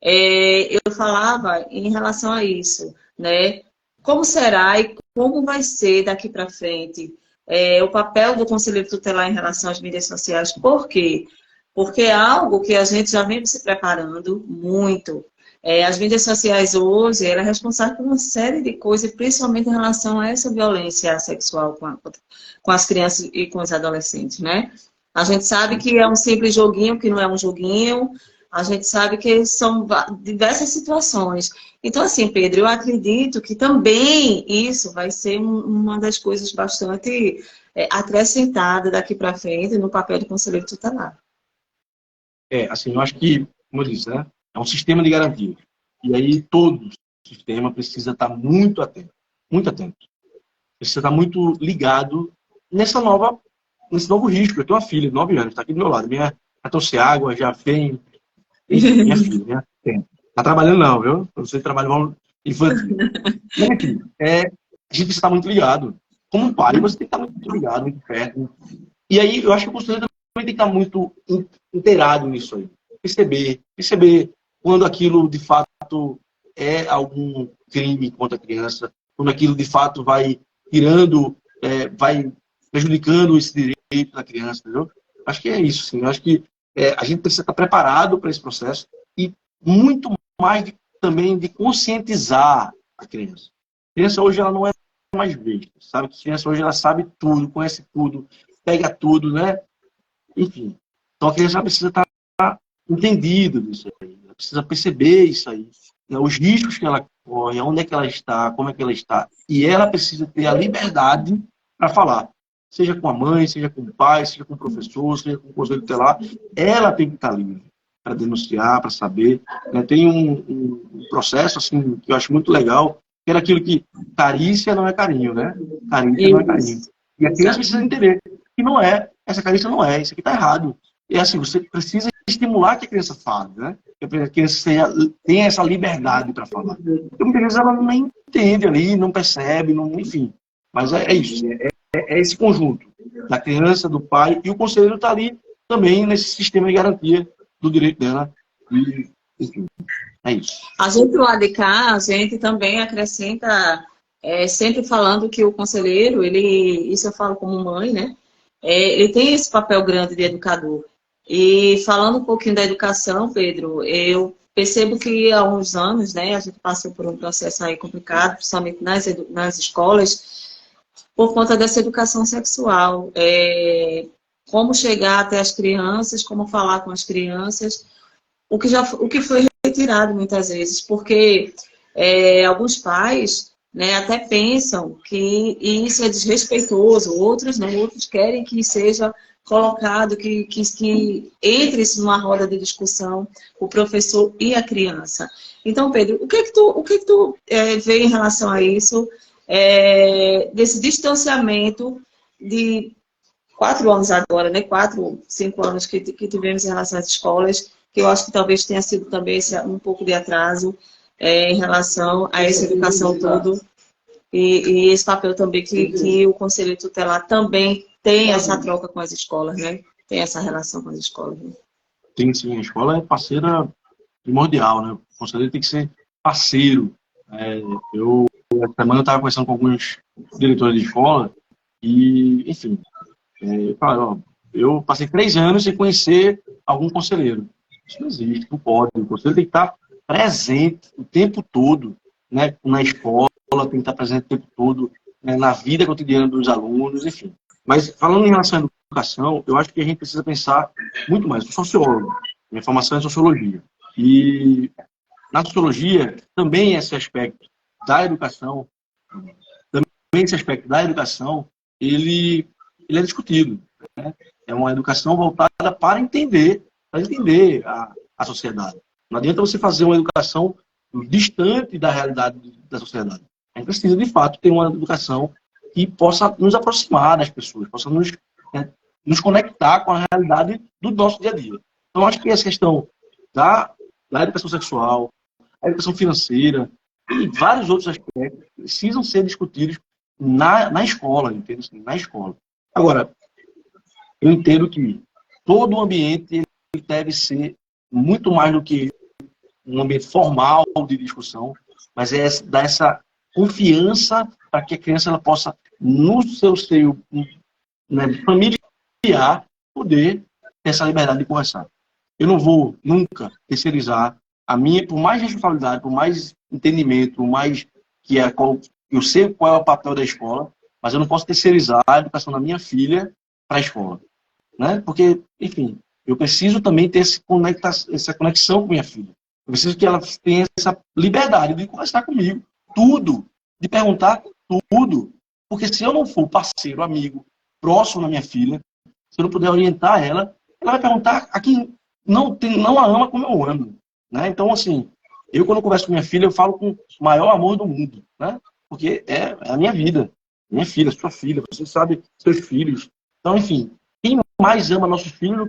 eu falava em relação a isso, né? Como será e como vai ser daqui para frente o papel do conselheiro tutelar em relação às mídias sociais? Por quê? Porque é algo que a gente já vem se preparando muito. As mídias sociais hoje, ela é responsável por uma série de coisas, principalmente em relação a essa violência sexual com as crianças e com os adolescentes, né? A gente sabe que é um simples joguinho, que não é um joguinho. A gente sabe que são diversas situações. Então, assim, Pedro, eu acredito que também isso vai ser uma das coisas bastante acrescentada daqui para frente no papel do conselheiro tutelar. Assim, eu acho que, como eu disse, né, é um sistema de garantia. E aí todo sistema precisa estar muito atento. Muito atento. Precisa estar muito ligado nesse novo risco. Eu tenho uma filha de 9 anos, está aqui do meu lado. Minha trouxe água, já vem... Minha filha, né? Tá trabalhando não, viu? Você trabalha infantil. Enfim, a gente precisa estar muito ligado. Como pai, você tem que estar muito ligado, muito perto. E aí, eu acho que o conselheiro também tem que estar muito inteirado nisso aí. Perceber quando aquilo, de fato, é algum crime contra a criança, quando aquilo, de fato, vai tirando vai prejudicando esse direito da criança, entendeu? Acho que é isso, sim. Acho que a gente precisa estar preparado para esse processo e muito mais também de conscientizar a criança. A criança hoje ela não é mais besta, sabe? A criança hoje ela sabe tudo, conhece tudo, pega tudo, né? Enfim. Então a criança precisa estar entendida disso aí, ela precisa perceber isso aí, né? Os riscos que ela corre, onde é que ela está, como é que ela está. E ela precisa ter a liberdade para falar. Seja com a mãe, seja com o pai, seja com o professor, seja com o conselho tutelar, ela tem que estar livre para denunciar, para saber. Né? Tem um processo assim, que eu acho muito legal, que era aquilo que carícia não é carinho, né? Carícia não é carinho. E a criança precisa entender que não é, essa carícia não é, isso aqui está errado. E assim, você precisa estimular que a criança fale, né? Que a criança tenha essa liberdade para falar. Porque muitas vezes ela não entende ali, não percebe, não, enfim. Mas é isso, é esse conjunto da criança, do pai, e o conselheiro está ali também nesse sistema de garantia do direito dela. E, enfim, é isso. A gente lá de cá, a gente também acrescenta, sempre falando que o conselheiro, isso eu falo como mãe, né? Ele tem esse papel grande de educador. E falando um pouquinho da educação, Pedro, eu percebo que há uns anos, né, a gente passou por um processo aí complicado, principalmente nas escolas, por conta dessa educação sexual. Como chegar até as crianças, como falar com as crianças, o que foi retirado muitas vezes, porque alguns pais, né, até pensam que isso é desrespeitoso, outros não, outros querem que seja colocado, que entre numa roda de discussão o professor e a criança. Então, Pedro, o que tu vê em relação a isso, desse distanciamento de 4 anos agora, né? 4, 5 anos que tivemos em relação às escolas, que eu acho que talvez tenha sido também um pouco de atraso em relação a essa educação toda e esse papel também que o Conselho Tutelar também tem essa troca com as escolas, né? Tem essa relação com as escolas. Né? Tem sim, a escola é parceira primordial, né? O conselheiro tem que ser parceiro. Essa semana eu estava conversando com alguns diretores de escola e, enfim, eu passei 3 anos sem conhecer algum conselheiro. Isso não existe, não pode. O conselheiro tem que estar presente o tempo todo, né? Na escola, tem que estar presente o tempo todo, né? Na vida cotidiana dos alunos, enfim. Mas falando em relação à educação, eu acho que a gente precisa pensar muito mais. Eu sou sociólogo, minha formação é sociologia. E na sociologia, também esse aspecto da educação, ele é discutido. Né? É uma educação voltada para entender a sociedade. Não adianta você fazer uma educação distante da realidade da sociedade. A gente precisa, de fato, ter uma educação que possa nos aproximar das pessoas, possa nos conectar com a realidade do nosso dia a dia. Então, acho que essa questão da educação sexual, a educação financeira e vários outros aspectos precisam ser discutidos na escola, entende? Na escola. Agora, eu entendo que todo o ambiente ele deve ser muito mais do que um ambiente formal de discussão, mas dar essa confiança para que a criança ela possa, no seu seio, né, familiar, poder ter essa liberdade de conversar. Eu não vou nunca terceirizar a minha, por mais responsabilidade, por mais entendimento, por mais que eu sei qual é o papel da escola, mas eu não posso terceirizar a educação da minha filha para a escola. Né? Porque, enfim, eu preciso também ter essa conexão com minha filha. Eu preciso que ela tenha essa liberdade de conversar comigo, tudo, de perguntar tudo. Porque se eu não for parceiro, amigo, próximo da minha filha, se eu não puder orientar ela vai perguntar a quem não a ama como eu amo. Né? Então, assim, eu quando eu converso com minha filha, eu falo com o maior amor do mundo. Né? Porque é a minha vida. Minha filha, sua filha, você sabe seus filhos. Então, enfim, quem mais ama nossos filhos do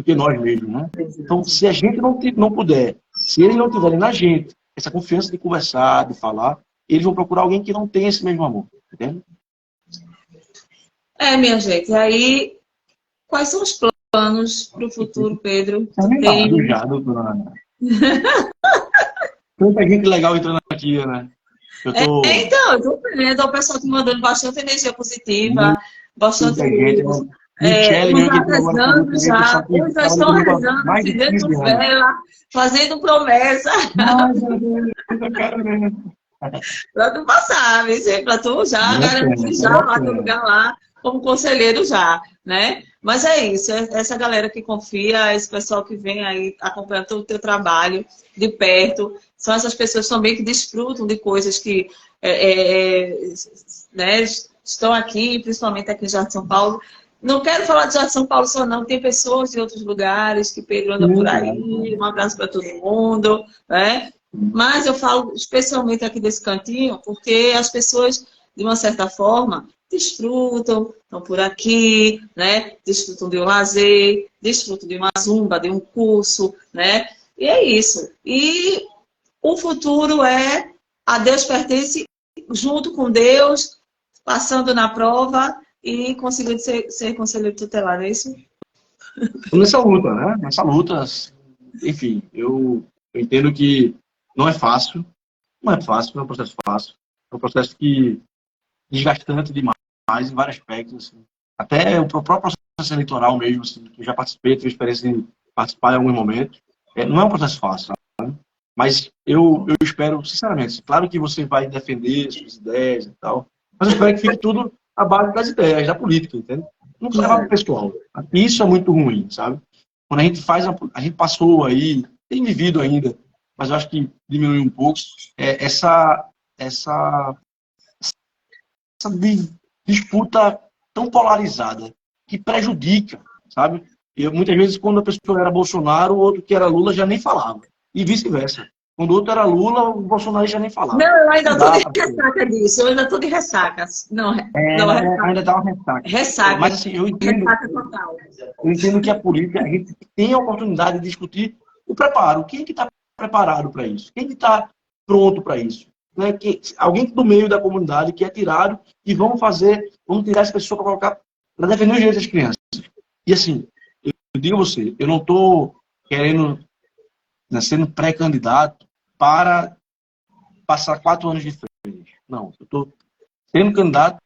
que nós mesmos, né? Então, se a gente não puder, se eles não tiverem na gente essa confiança de conversar, de falar, eles vão procurar alguém que não tem esse mesmo amor, entende? Minha gente, aí, quais são os planos para o futuro, Pedro? Já, doutora Ana. Tanta gente legal entrando aqui, né? Então, eu tô vendo o pessoal te mandando bastante energia positiva, bastante Muita luz. gente, Michele Uns mesmo, já que entrou agora com rezando você, pessoal já, que uns já trabalha estão comigo há rezando, mais de acendendo 15 anos. vela, fazendo promessa Ai, meu Deus, eu quero ver. para tu passar, para tu já garantir Bacana, já lá teu bacana. lugar lá como conselheiro já, né? Mas é isso, essa galera que confia, esse pessoal que vem aí acompanhando todo o teu trabalho de perto, são essas pessoas também que desfrutam de coisas que né, estão aqui, principalmente aqui em Jardim de São Paulo. Não quero falar de Jardim de São Paulo só não, tem pessoas de outros lugares que Pedro anda por Sim, aí, um abraço para todo mundo, né? Mas eu falo especialmente aqui desse cantinho, porque as pessoas, de uma certa forma, desfrutam, estão por aqui, né? Desfrutam de um lazer, desfrutam de uma zumba, de um curso, né? E é isso. E o claro. A Deus pertence junto com Deus, passando na prova e conseguindo ser conselheiro tutelar, é isso? nessa luta, né? Nessa luta, enfim, eu entendo que não é fácil, não é fácil, não é um processo fácil. É um processo que desgastante demais em vários aspectos. Assim. Até o próprio processo eleitoral mesmo, assim, que eu já participei, tive experiência de participar em alguns momentos. Não é um processo fácil, sabe? Mas eu espero, sinceramente, claro que você vai defender suas ideias e tal, mas eu espero que fique tudo à base das ideias, da política, entende? Não precisa levar para o Exato. pessoal. Isso é muito ruim, sabe? Quando a gente faz, a gente passou aí, tem vivido ainda, mas eu acho que diminuiu um pouco, essa essa disputa tão polarizada que prejudica, sabe? E muitas vezes, quando a pessoa era Bolsonaro, o outro que era Lula já nem falava. E vice-versa. Quando o outro era Lula, o Bolsonaro já nem falava. Não, eu ainda Não estou dá de para ser. ressaca disso, eu ainda estou de ressaca. Não, não, Ainda dá uma ressaca. ressaca, Mas, assim, ressaca total. eu entendo que a política, a gente tem a oportunidade de discutir o preparo. Quem é que está preparado para isso? Quem é que está pronto para isso? Né? Alguém do meio da comunidade que é tirado e vamos tirar essa pessoa para colocar, para defender os direitos das crianças. E assim, eu digo a você, eu não estou querendo, né, sendo pré-candidato para passar 4 anos de férias. Não, eu estou sendo candidato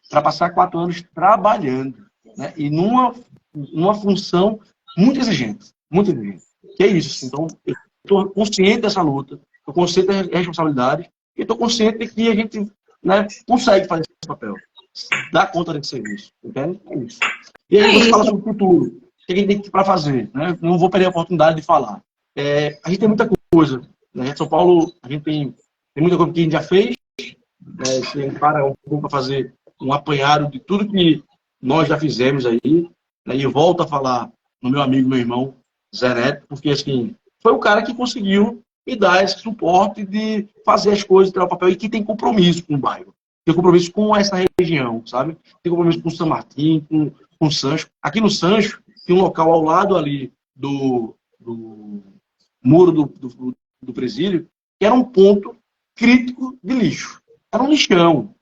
para passar 4 anos trabalhando, né? E numa função muito exigente, muito exigente. Que é isso. Então, eu estou consciente dessa luta, estou consciente das responsabilidades e estou consciente de que a gente, né, consegue fazer esse papel, dar conta desse serviço, entende? É isso. E É aí você fala isso. sobre o futuro, o que a gente tem para fazer, né? Não vou perder a oportunidade de falar. A gente tem muita coisa, né? Em São Paulo, a gente tem muita coisa que a gente já fez, se a gente para um pouco para fazer um apanhado de tudo que nós já fizemos aí, né? E eu volto a falar no meu amigo, meu irmão, Zé Neto, porque assim, foi o cara que conseguiu me dar esse suporte de fazer as coisas, tirar o papel, e que tem compromisso com o bairro. Tem compromisso com essa região, sabe? Tem compromisso com o São Martim, com o Sancho. Aqui no Sancho, tem um local ao lado ali do muro do presídio, que era um ponto crítico de lixo. Era um lixão.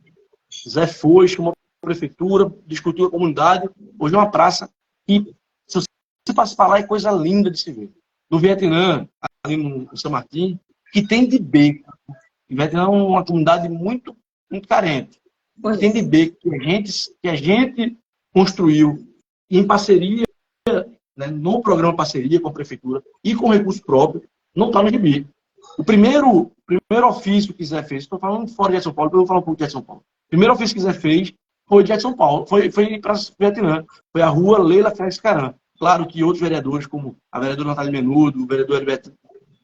Zé foi, chamou a prefeitura, discutiu a comunidade. Hoje é uma praça que, se você passar lá, é coisa linda de se ver. No Vietnã, ali no São Martim, que tem de beco. O Vietnã é uma comunidade muito, muito carente. Que tem de beco que a gente construiu em parceria, né, no programa parceria com a prefeitura e com recurso próprio, não está no gibi. O primeiro ofício que Zé fez, estou falando fora de São Paulo, eu vou falar um pouco de São Paulo. O primeiro ofício que Zé fez foi de São Paulo, foi para Vietnã, foi a rua Leila Félix Caram. Claro que outros vereadores, como a vereadora Natália Menudo, o vereador Heriberto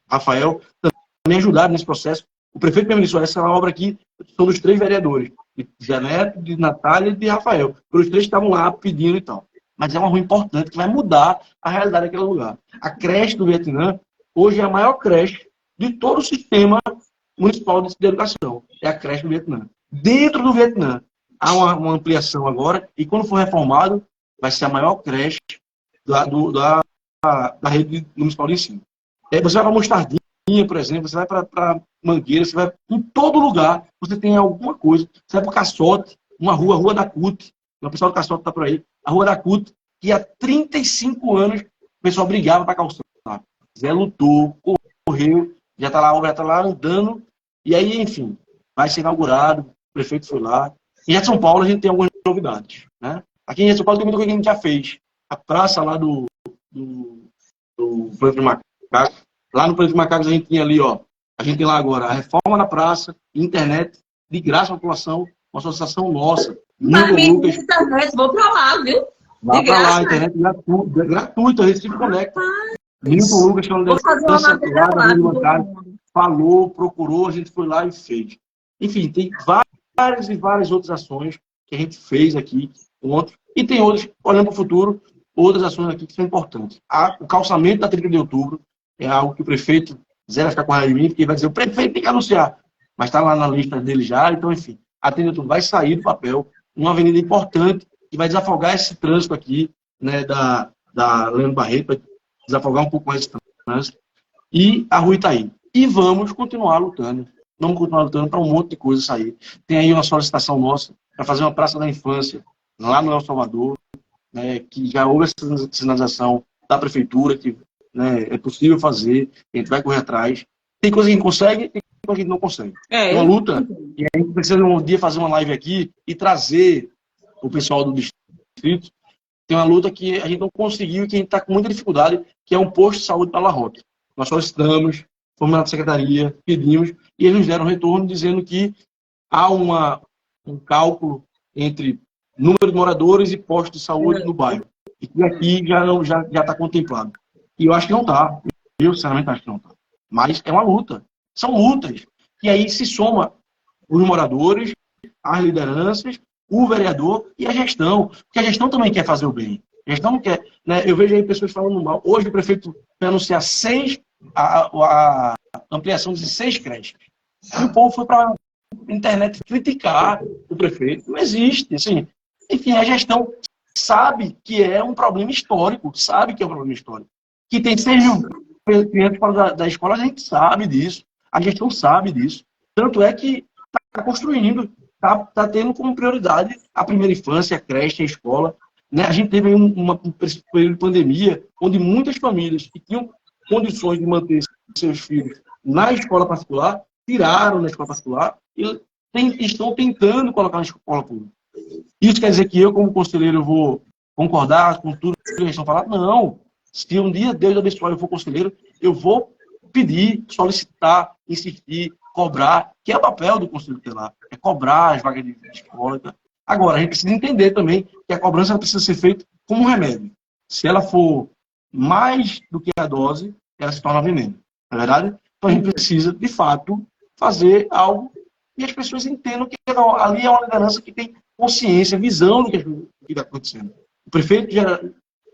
Rafael, também ajudaram nesse processo. O prefeito me disse, essa obra aqui são dos 3 vereadores, de Zé Neto, de Natália e de Rafael. Os 3 estavam lá pedindo e tal. Mas é uma rua importante que vai mudar a realidade daquele lugar. A creche do Vietnã, hoje é a maior creche de todo o sistema municipal de educação. É a creche do Vietnã. Dentro do Vietnã, há uma ampliação agora, e quando for reformado, vai ser a maior creche da rede municipal de ensino. Você vai para Mostardinha, por exemplo, você vai para Mangueira, você vai em todo lugar, você tem alguma coisa. Você vai para o Caçote, uma rua, a Rua da CUT, o pessoal do Caçote está por aí, a Rua da CUT, que há 35 anos o pessoal brigava para calçar. Zé lutou, correu, já está lá, a obra está lá andando, e aí, enfim, vai ser inaugurado, o prefeito foi lá. Em São Paulo a gente tem algumas novidades, né? Aqui em São Paulo tem muita coisa que a gente já fez. A praça lá do Planeta de Macacos, lá no Planeta de Macacos a gente tinha ali, ó, a gente tem lá agora a reforma na praça, internet, de graça à população, uma associação nossa. Mas minha internet, vou pra lá, viu? Vá para lá, internet gratuita, Recife Conecta. Milton Lucas, que é uma liderança lá da Rede Bancária, falou, procurou, a gente foi lá e fez. Enfim, tem várias e várias outras ações que a gente fez aqui ontem. E tem outras, olhando para o futuro, outras ações aqui que são importantes. O calçamento da 30 de outubro é algo que o prefeito zero ficar com raiva de mim, porque vai dizer, o prefeito tem que anunciar. Mas está lá na lista dele já, então, enfim, a 30 de outubro vai sair do papel, uma avenida importante, que vai desafogar esse trânsito aqui, né, da Leandro Barreto, vai desafogar um pouco mais esse trânsito, e a Rua Itaí. E vamos continuar lutando para um monte de coisa sair. Tem aí uma solicitação nossa para fazer uma praça da infância lá no El Salvador, né, que já houve essa sinalização da prefeitura, que, né, é possível fazer, a gente vai correr atrás. Tem coisa que a gente consegue, tem coisa que a gente não consegue. É uma luta, e a gente precisa um dia fazer uma live aqui e trazer o pessoal do distrito. Tem uma luta que a gente não conseguiu e que a gente está com muita dificuldade, que é um posto de saúde para La Rota. Nós solicitamos, fomos na secretaria, pedimos, e eles nos deram um retorno dizendo que há um cálculo entre número de moradores e postos de saúde no bairro. E que aqui já está contemplado. E eu acho que não está. Eu, sinceramente, acho que não está. Mas é uma luta. São lutas. E aí se soma os moradores, as lideranças, o vereador e a gestão. Porque a gestão também quer fazer o bem. A gestão não quer. Né? Eu vejo aí pessoas falando mal. Hoje o prefeito vai anunciar a ampliação de 6 creches. E o povo foi para a internet criticar o prefeito. Não existe. Assim, enfim, a gestão sabe que é um problema histórico. Sabe que é um problema histórico. Que tem 6 mil crianças fora da escola, a gente sabe disso. A gestão sabe disso. Tanto é que está construindo, está tendo como prioridade a primeira infância, a creche, a escola. Né? A gente teve aí um período de pandemia onde muitas famílias que tinham condições de manter seus filhos na escola particular, tiraram na escola particular e estão tentando colocar na escola pública. Isso quer dizer que eu, como conselheiro, vou concordar com tudo que eles estão falando? Não. Se um dia Deus abençoar eu for conselheiro, eu vou pedir, solicitar, insistir, cobrar, que é o papel do conselho tutelar, é cobrar as vagas de escola. Agora, a gente precisa entender também que a cobrança precisa ser feita como um remédio. Se ela for mais do que a dose, ela se torna veneno. Não é verdade? Então a gente precisa, de fato, fazer algo e as pessoas entendam que ali é uma liderança que tem consciência, visão do que está acontecendo. O prefeito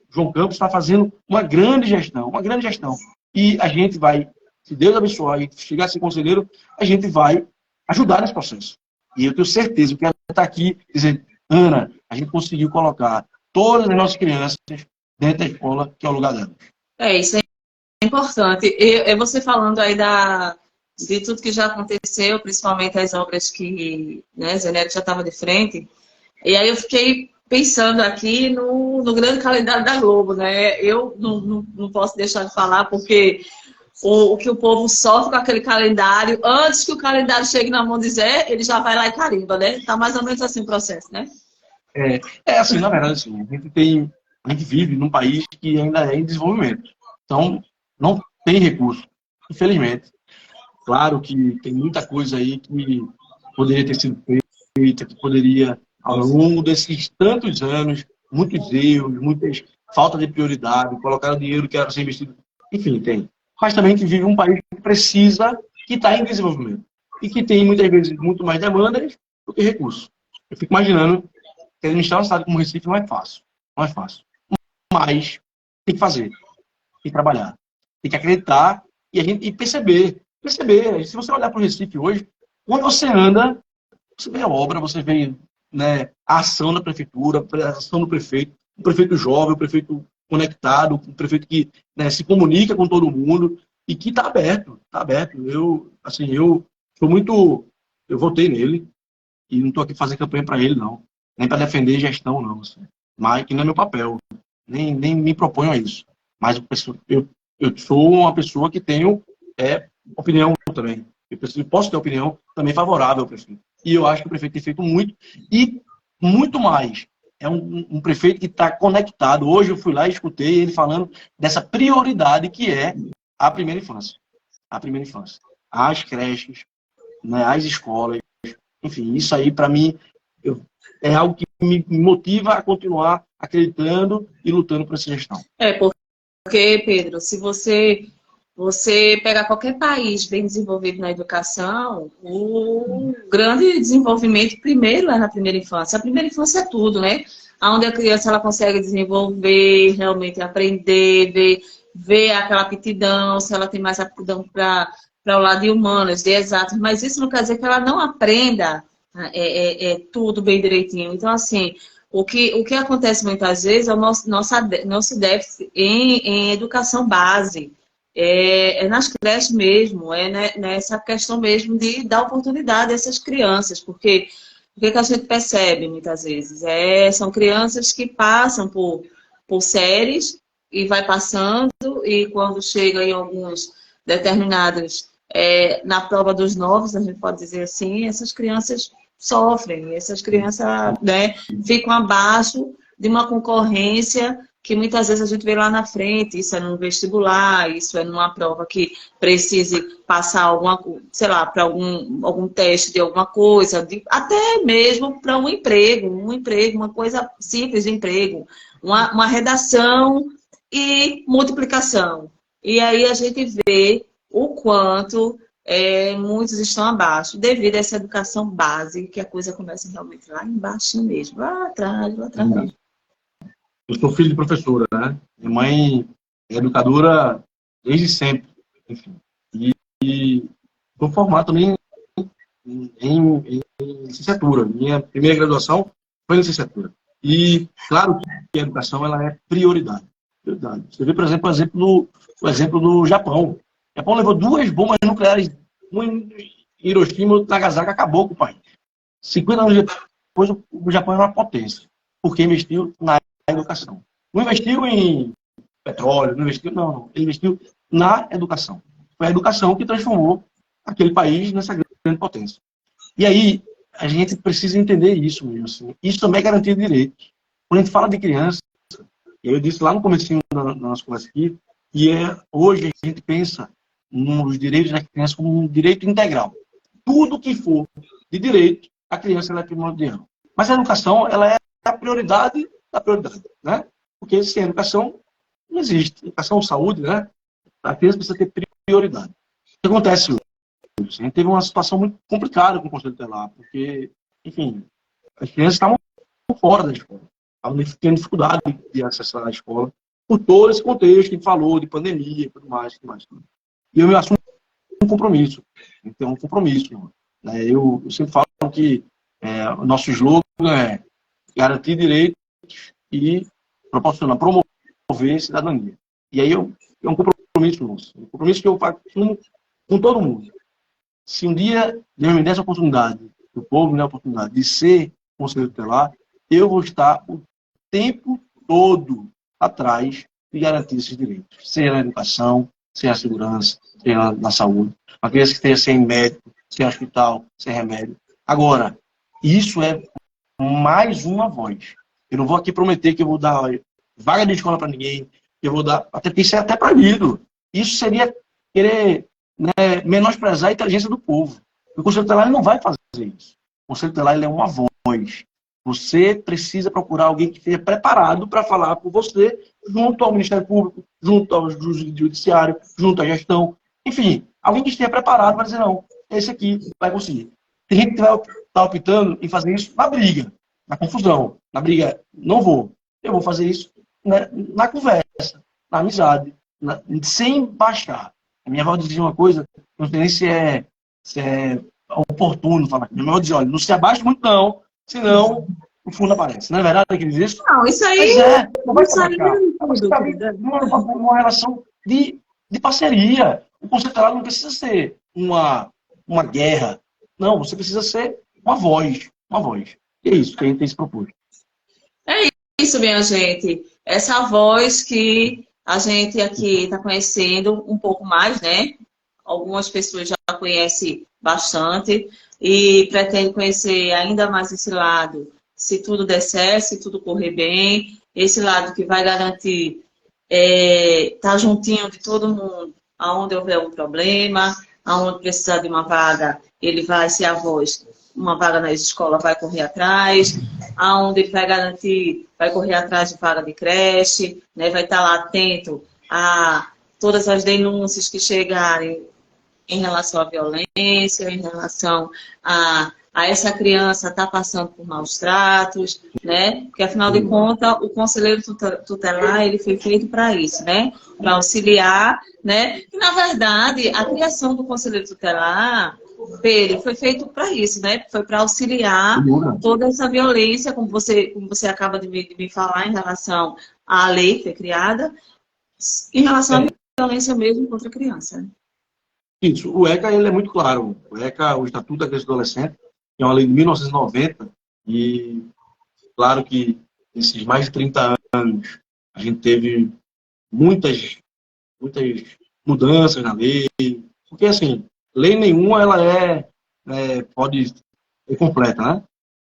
João Campos está fazendo uma grande gestão. E a gente vai, se Deus abençoar e chegar a ser conselheiro, a gente vai ajudar nesse processo. E eu tenho certeza que ela está aqui dizendo, Ana, a gente conseguiu colocar todas as nossas crianças dentro da escola, que é o lugar delas. Isso é importante. Você falando aí de tudo que já aconteceu, principalmente as obras que, né, Zé Neto já estava de frente, e aí eu fiquei pensando aqui no grande calendário da Globo, né? Eu não posso deixar de falar, porque o que o povo sofre com aquele calendário, antes que o calendário chegue na mão de Zé, ele já vai lá e carimba, né? Tá mais ou menos assim o processo, né? Assim, na verdade, assim, a gente vive num país que ainda é em desenvolvimento. Então, não tem recurso, infelizmente. Claro que tem muita coisa aí que poderia ter sido feita, que poderia, ao longo desses tantos anos, muitos erros, muitas falta de prioridade, colocar o dinheiro que era ser investido. Enfim, tem. Mas também a gente vive um país que precisa, que está em desenvolvimento. E que tem, muitas vezes, muito mais demandas do que recursos. Eu fico imaginando que administrar uma cidade como Recife não é fácil. Não é fácil. Mas tem que fazer. Tem que trabalhar. Tem que acreditar e perceber. Se você olhar para o Recife hoje, quando você anda, você vê a obra, você vê, né, a ação da prefeitura, a ação do prefeito, o prefeito jovem, o prefeito conectado, o prefeito que, né, se comunica com todo mundo e que está aberto. Eu sou muito... Eu votei nele e não estou aqui fazendo campanha para ele, não. Nem para defender gestão, não. Assim. Mas que não é meu papel. Nem me proponho a isso. Mas eu sou uma pessoa que tenho opinião também. Eu posso ter opinião também favorável ao prefeito. E eu acho que o prefeito tem feito muito, e muito mais. É um prefeito que está conectado. Hoje eu fui lá e escutei ele falando dessa prioridade que é a primeira infância. A primeira infância. As creches, né, as escolas. Enfim, isso aí, para mim, é algo que me motiva a continuar acreditando e lutando por essa gestão. Porque, Pedro, se você pegar qualquer país bem desenvolvido na educação, o grande desenvolvimento primeiro é na primeira infância. A primeira infância é tudo, né? Onde a criança ela consegue desenvolver, realmente aprender, ver aquela aptidão, se ela tem mais aptidão para o lado de humanas, de exatos. Mas isso não quer dizer que ela não aprenda tudo bem direitinho. Então, assim, o que acontece muitas vezes é o nosso déficit em educação base. Nas creches mesmo, nessa questão mesmo de dar oportunidade a essas crianças, porque o que a gente percebe muitas vezes? São crianças que passam por séries e vai passando, e quando chega em alguns determinados, na prova dos novos, a gente pode dizer assim, essas crianças sofrem, essas crianças, né, ficam abaixo de uma concorrência que muitas vezes a gente vê lá na frente. Isso é no vestibular, isso é numa prova que precise passar alguma, sei lá, para algum teste de alguma coisa, até mesmo para um emprego, uma coisa simples de emprego, uma redação e multiplicação. E aí a gente vê o quanto muitos estão abaixo, devido a essa educação base, que a coisa começa realmente lá embaixo mesmo, lá atrás mesmo. Eu sou filho de professora, né? Minha mãe é educadora desde sempre, enfim. E sou formado também em licenciatura. Minha primeira graduação foi em licenciatura. E, claro que a educação ela é prioridade. Você vê, por exemplo, o exemplo do Japão. O Japão levou 2 bombas nucleares, uma em Hiroshima e outra em Nagasaki, acabou com o país. 50 anos depois, o Japão era uma potência, porque investiu na educação. Não investiu em petróleo, não. Ele investiu na educação. Foi a educação que transformou aquele país nessa grande potência. E aí, a gente precisa entender isso mesmo. Assim. Isso também é garantia de direitos. Quando a gente fala de criança, eu disse lá no comecinho da nossa conversa aqui, que hoje a gente pensa nos direitos da criança como um direito integral. Tudo que for de direito, a criança ela é primordial. Mas a educação, ela é a prioridade da prioridade, né? Porque sem educação não existe. Educação, saúde, né? A criança precisa ter prioridade. O que acontece hoje? A gente teve uma situação muito complicada com o Conselho Tutelar, porque, enfim, as crianças estavam fora da escola, estavam tendo dificuldade de acessar a escola, por todo esse contexto que a gente falou, de pandemia e tudo mais. E eu me assumo um compromisso. Então, um compromisso. Né? Eu sempre falo que o nosso slogan é garantir direitos e promover cidadania. E aí é um compromisso nosso. Um compromisso que eu faço com todo mundo. Se um dia Deus me desse a oportunidade, o povo me der a oportunidade de ser conselheiro tutelar, eu vou estar o tempo todo atrás de garantir esses direitos. Seja na educação, seja na segurança, seja na saúde. Uma criança que esteja sem médico, sem hospital, sem remédio. Agora, isso é mais uma voz. Eu não vou aqui prometer que eu vou dar vaga de escola para ninguém, que eu vou dar, até porque isso é até proibido. Isso seria querer, né, menosprezar a inteligência do povo. O Conselho Tutelar não vai fazer isso. O Conselho Tutelar ele é uma voz. Você precisa procurar alguém que esteja preparado para falar por você, junto ao Ministério Público, junto ao Judiciário, junto à gestão. Enfim, alguém que esteja preparado para dizer, não, esse aqui vai conseguir. Tem gente que vai estar optando em fazer isso na briga, na confusão. Na briga, não vou. Eu vou fazer isso, né, na conversa, na amizade, sem baixar. A minha avó dizia uma coisa, não sei nem se é oportuno falar. Minha avó dizia, olha, não se abaixe muito não, senão o fundo aparece. Não é verdade que ele diz isso? Não, isso aí... Não vai se abaixar. Você está uma relação de parceria. O Conselho Tutelar não precisa ser uma guerra. Não, você precisa ser uma voz. Uma voz. E é isso que a gente tem se proposto. É isso, minha gente. Essa voz que a gente aqui está conhecendo um pouco mais, né? algumas pessoas já conhecem bastante e pretende conhecer ainda mais esse lado, se tudo der certo, se tudo correr bem, esse lado que vai garantir estar juntinho de todo mundo, aonde houver um problema, aonde precisar de uma vaga, ele vai ser a voz, uma vaga na escola vai correr atrás, aonde ele vai garantir, vai correr atrás de vaga de creche, né, vai estar lá atento a todas as denúncias que chegarem em relação à violência, em relação a essa criança estar passando por maus tratos, né? Porque, afinal de contas, o conselheiro tutelar, ele foi feito para isso, né? Para auxiliar, né? E, na verdade, a criação do conselheiro tutelar, Pedro, foi feito para isso, né? Foi para auxiliar toda essa violência, como você acaba de me falar, em relação à lei que foi criada, em relação à violência mesmo contra a criança, né? Isso, o ECA ele é muito claro. O ECA, o Estatuto da Criança e do Adolescente, é uma lei de 1990 e claro que nesses mais de 30 anos a gente teve muitas mudanças na lei, porque assim, lei nenhuma ela pode ser completa, né?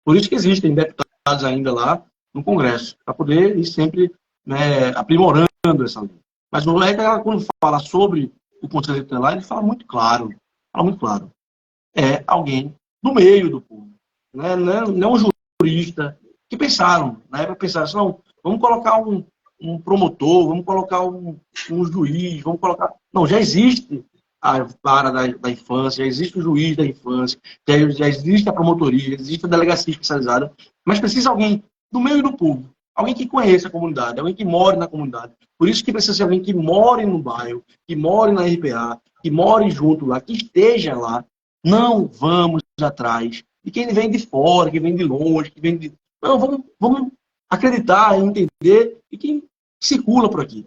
Por isso que existem deputados ainda lá no Congresso, para poder ir sempre, né, aprimorando essa lei. Mas o ECA, quando fala sobre o Conselho Tutelar, ele fala muito claro, é alguém do meio do povo, né? Não um jurista, que pensaram, na época pensaram assim, não, vamos colocar um promotor, vamos colocar um juiz, vamos colocar... Não, já existe a vara da infância, já existe o juiz da infância, já existe a promotoria, já existe a delegacia especializada, mas precisa alguém do meio do povo, alguém que conheça a comunidade, alguém que more na comunidade. Por isso que precisa ser alguém que more no bairro, que more na RPA, que more junto lá, que esteja lá. Não vamos atrás. E quem vem de fora, que vem de longe, que vem de... Não, vamos acreditar, entender, e quem circula por aqui.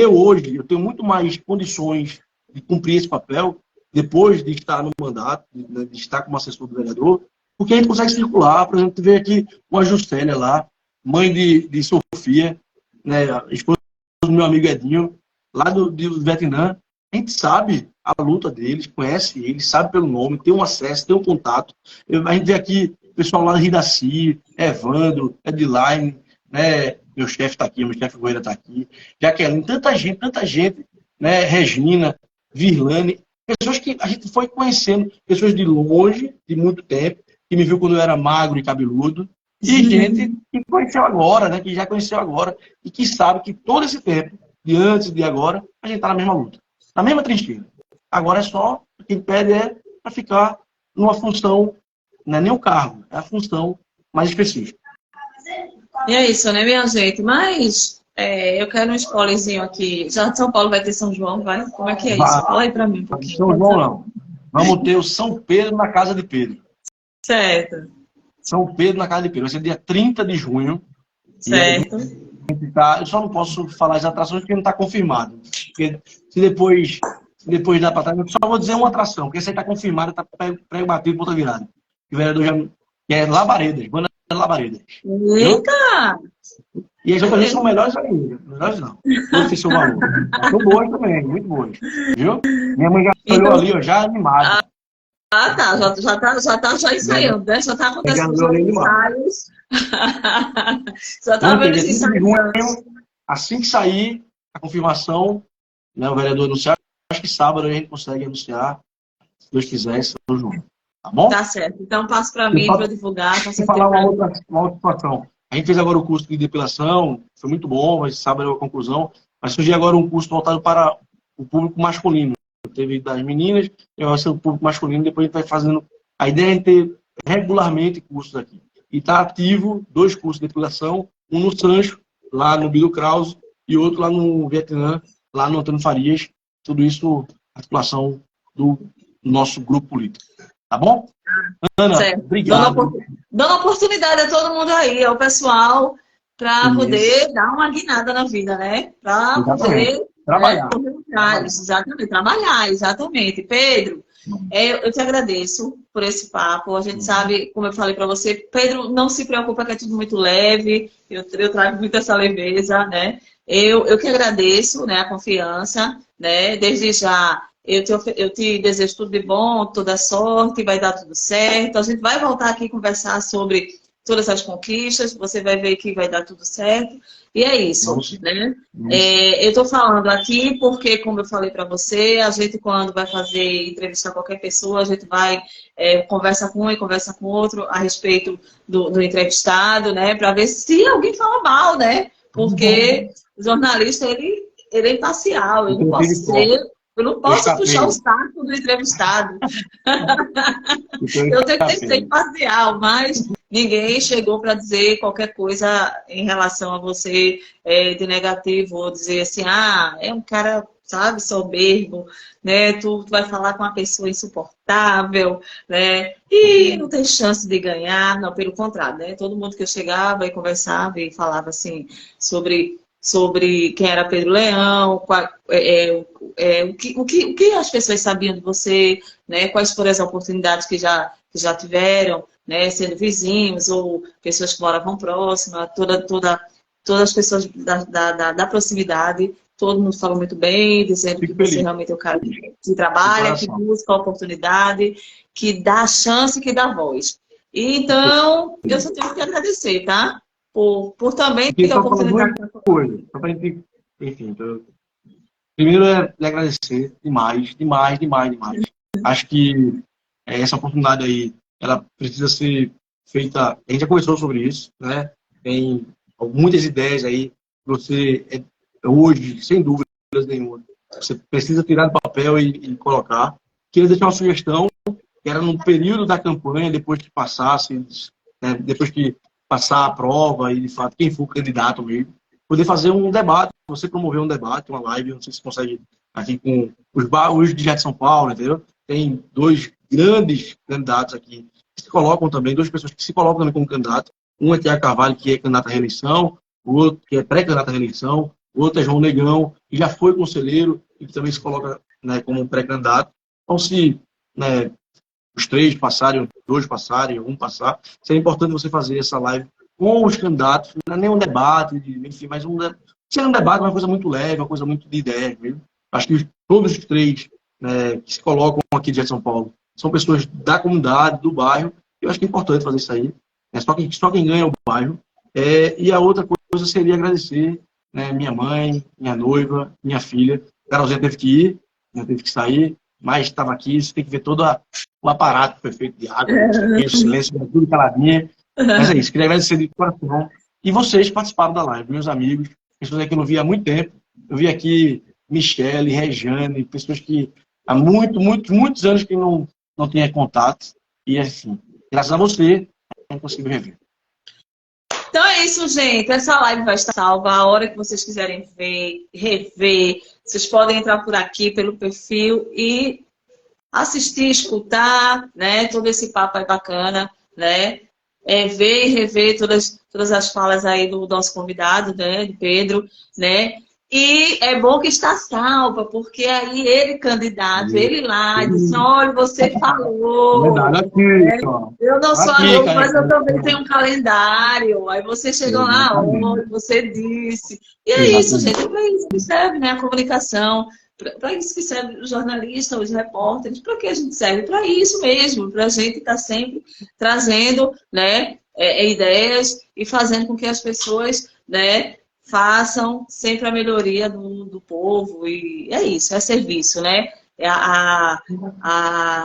Hoje, eu tenho muito mais condições de cumprir esse papel, depois de estar no mandato, de estar como assessor do vereador, porque a gente consegue circular. Por exemplo, ver aqui uma Juscelia lá, mãe de Sofia, né, esposa do meu amigo Edinho, lá do Vietnã. A gente sabe a luta deles, conhece eles, sabe pelo nome, tem um acesso, tem um contato. A gente vê aqui o pessoal lá de Ridaci, Evandro, Ediline, né, meu chefe está aqui, meu chefe Goeira está aqui, Jaqueline, tanta gente, né, Regina, Virlane, pessoas que a gente foi conhecendo, pessoas de longe, de muito tempo, que me viu quando eu era magro e cabeludo, e gente que conheceu agora, né, que já conheceu agora, e que sabe que todo esse tempo, de antes e de agora, a gente está na mesma luta, na mesma trincheira. Agora é só, o que pede é para ficar numa função, não é nem o cargo, é a função mais específica. E é isso, né, minha gente? Mas eu quero um spoilerzinho aqui. Já de São Paulo vai ter São João, vai? Como é que é isso? Fala aí para mim um pouquinho. São João não. Vamos ter o São Pedro na casa de Pedro. Certo. São Pedro na casa de Pedro. Vai ser dia 30 de junho. Certo. Eu só não posso falar as atrações porque não está confirmado. Porque se depois dá para trás, eu só vou dizer uma atração, porque essa aí está confirmada, está prego batido, ponta virada. O vereador já... Que é Labaredas, banda Labaredas. Eita! E as outras são melhores ainda. Melhores não. Não sei seu valor. São boas também, muito boas. Viu? Minha mãe já olhou ali, ó, já animada. Tá. Já tá ensaiando, né? Já tá acontecendo os ensaios. Já tá vendo os ensaios. Assim que sair a confirmação, né, o vereador anunciar, acho que sábado a gente consegue anunciar, se Deus quiser, São João. Tá bom? Tá certo. Então passo para mim para divulgar. Vou falar uma outra situação. A gente fez agora o curso de depilação, foi muito bom, mas sábado é a conclusão. Vai surgir agora um curso voltado para o público masculino. Teve das meninas, vai ser o público masculino, depois a gente vai fazendo... A ideia é ter regularmente cursos aqui. E está ativo 2 cursos de depilação, um no Sancho, lá no Bido Krause, e outro lá no Vietnã, lá no Antônio Farias. Tudo isso, articulação do nosso grupo político. Tá bom? Ana, certo. Obrigado. Dando oportunidade a todo mundo aí, ao pessoal, para poder dar uma guinada na vida, né? Para poder trabalhar. Exatamente, trabalhar, exatamente. Pedro, eu te agradeço por esse papo. A gente sabe, como eu falei para você, Pedro, não se preocupa que é tudo muito leve, eu trago muito essa leveza, né? Eu que agradeço, né, a confiança, né? Desde já Eu te desejo tudo de bom, toda sorte, vai dar tudo certo. A gente vai voltar aqui conversar sobre todas as conquistas, você vai ver que vai dar tudo certo. E é isso, né? Eu estou falando aqui porque, como eu falei para você, a gente quando vai fazer entrevistar qualquer pessoa, a gente vai conversa com um e conversa com outro a respeito do entrevistado, né? Para ver se alguém fala mal, né? Porque o jornalista, ele é imparcial, eu não posso puxar o saco do entrevistado. Eu tenho que ser imparcial, mas ninguém chegou para dizer qualquer coisa em relação a você de negativo, ou dizer assim, é um cara, sabe, soberbo, né? Tu vai falar com uma pessoa insuportável, né? E não tem chance de ganhar, não, pelo contrário, né? Todo mundo que eu chegava e conversava e falava assim sobre quem era Pedro Leão, o que as pessoas sabiam de você, né? Quais foram as oportunidades que já tiveram, né? Sendo vizinhos ou pessoas que moravam próximas, todas as pessoas da proximidade, todo mundo falou muito bem, dizendo que você realmente é o cara que trabalha, que busca a oportunidade, que dá chance, que dá voz. Então, eu só tenho que agradecer, tá? Por também ter a oportunidade. Enfim, primeiro é lhe agradecer demais. Acho que essa oportunidade aí, ela precisa ser feita. A gente já conversou sobre isso, né? Tem muitas ideias aí. Você hoje, sem dúvidas nenhuma, você precisa tirar do papel e colocar. Queria deixar uma sugestão, que era no período da campanha, depois que passasse, né? Depois que passar a prova e, de fato, quem for candidato mesmo, poder fazer um debate, você promover um debate, uma live, não sei se consegue aqui com os de São Paulo, entendeu? Tem 2 grandes candidatos aqui que se colocam também, 2 pessoas que se colocam também como candidato. Um é Tiago Carvalho, que é candidato à reeleição, o outro que é pré-candidato à reeleição, o outro é João Negão, que já foi conselheiro e que também se coloca, né, como pré-candidato. Então, se, né, os 3 passarem, 2 passarem, 1 passar, seria importante você fazer essa live com os candidatos, não é nem um debate, enfim, mas se é um debate, uma coisa muito leve, uma coisa muito de ideias mesmo. Acho que todos os 3, né, que se colocam aqui de São Paulo são pessoas da comunidade, do bairro, e eu acho que é importante fazer isso aí. Só quem ganha é o bairro. E a outra coisa seria agradecer, né, minha mãe, minha noiva, minha filha. A Carolzinha teve que ir, né, teve que sair, mas estava aqui. Você tem que ver todo o aparato que foi feito de água, o silêncio, tudo caladinha. Mas é isso, queria agradecer de coração. E vocês participaram da live, meus amigos, pessoas que eu não via há muito tempo. Eu vi aqui Michele, Rejane, pessoas que há muitos anos que não tinha contato. E assim, graças a você, eu consigo rever. Então é isso, gente. Essa live vai estar salva. A hora que vocês quiserem ver, rever, vocês podem entrar por aqui, pelo perfil e assistir, escutar, né? Todo esse papo aí bacana, né? Ver e rever todas as falas aí do nosso convidado, né? De Pedro, né? E é bom que está salva, porque aí ele, candidato, ele lá, disse, olha, você falou. Aqui, né? Eu não sou aluno, mas eu também tenho um calendário. Aí você chegou lá, olha, você disse. E é isso, gente, é para isso que serve, né? A comunicação. Para isso que serve o jornalista, os repórteres. Para que a gente serve? Para isso mesmo, para a gente estar sempre trazendo, né, ideias e fazendo com que as pessoas, né, façam sempre a melhoria do povo. E é isso, é serviço, né?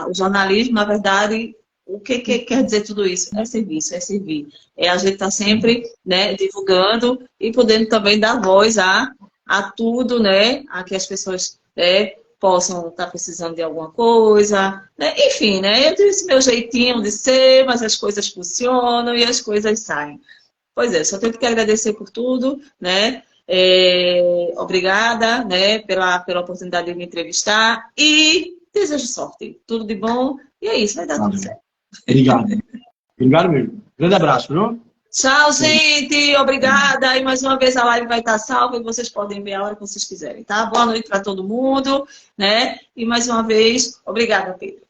O jornalismo, na verdade, o que quer dizer tudo isso? É serviço, é servir. A gente estar sempre, né, divulgando e podendo também dar voz a tudo, né? A que as pessoas, né, possam estar precisando de alguma coisa, né? Enfim, né? Eu tenho esse meu jeitinho de ser, mas as coisas funcionam e as coisas saem. Pois é, só tenho que agradecer por tudo, né? Obrigada, né, pela oportunidade de me entrevistar e desejo sorte. Tudo de bom e é isso, vai dar tudo certo. Obrigado. Obrigado mesmo. Grande abraço, viu? Tchau, gente. Obrigada. E mais uma vez a live vai estar salva e vocês podem ver a hora que vocês quiserem, tá? Boa noite para todo mundo, né? E mais uma vez, obrigada, Pedro.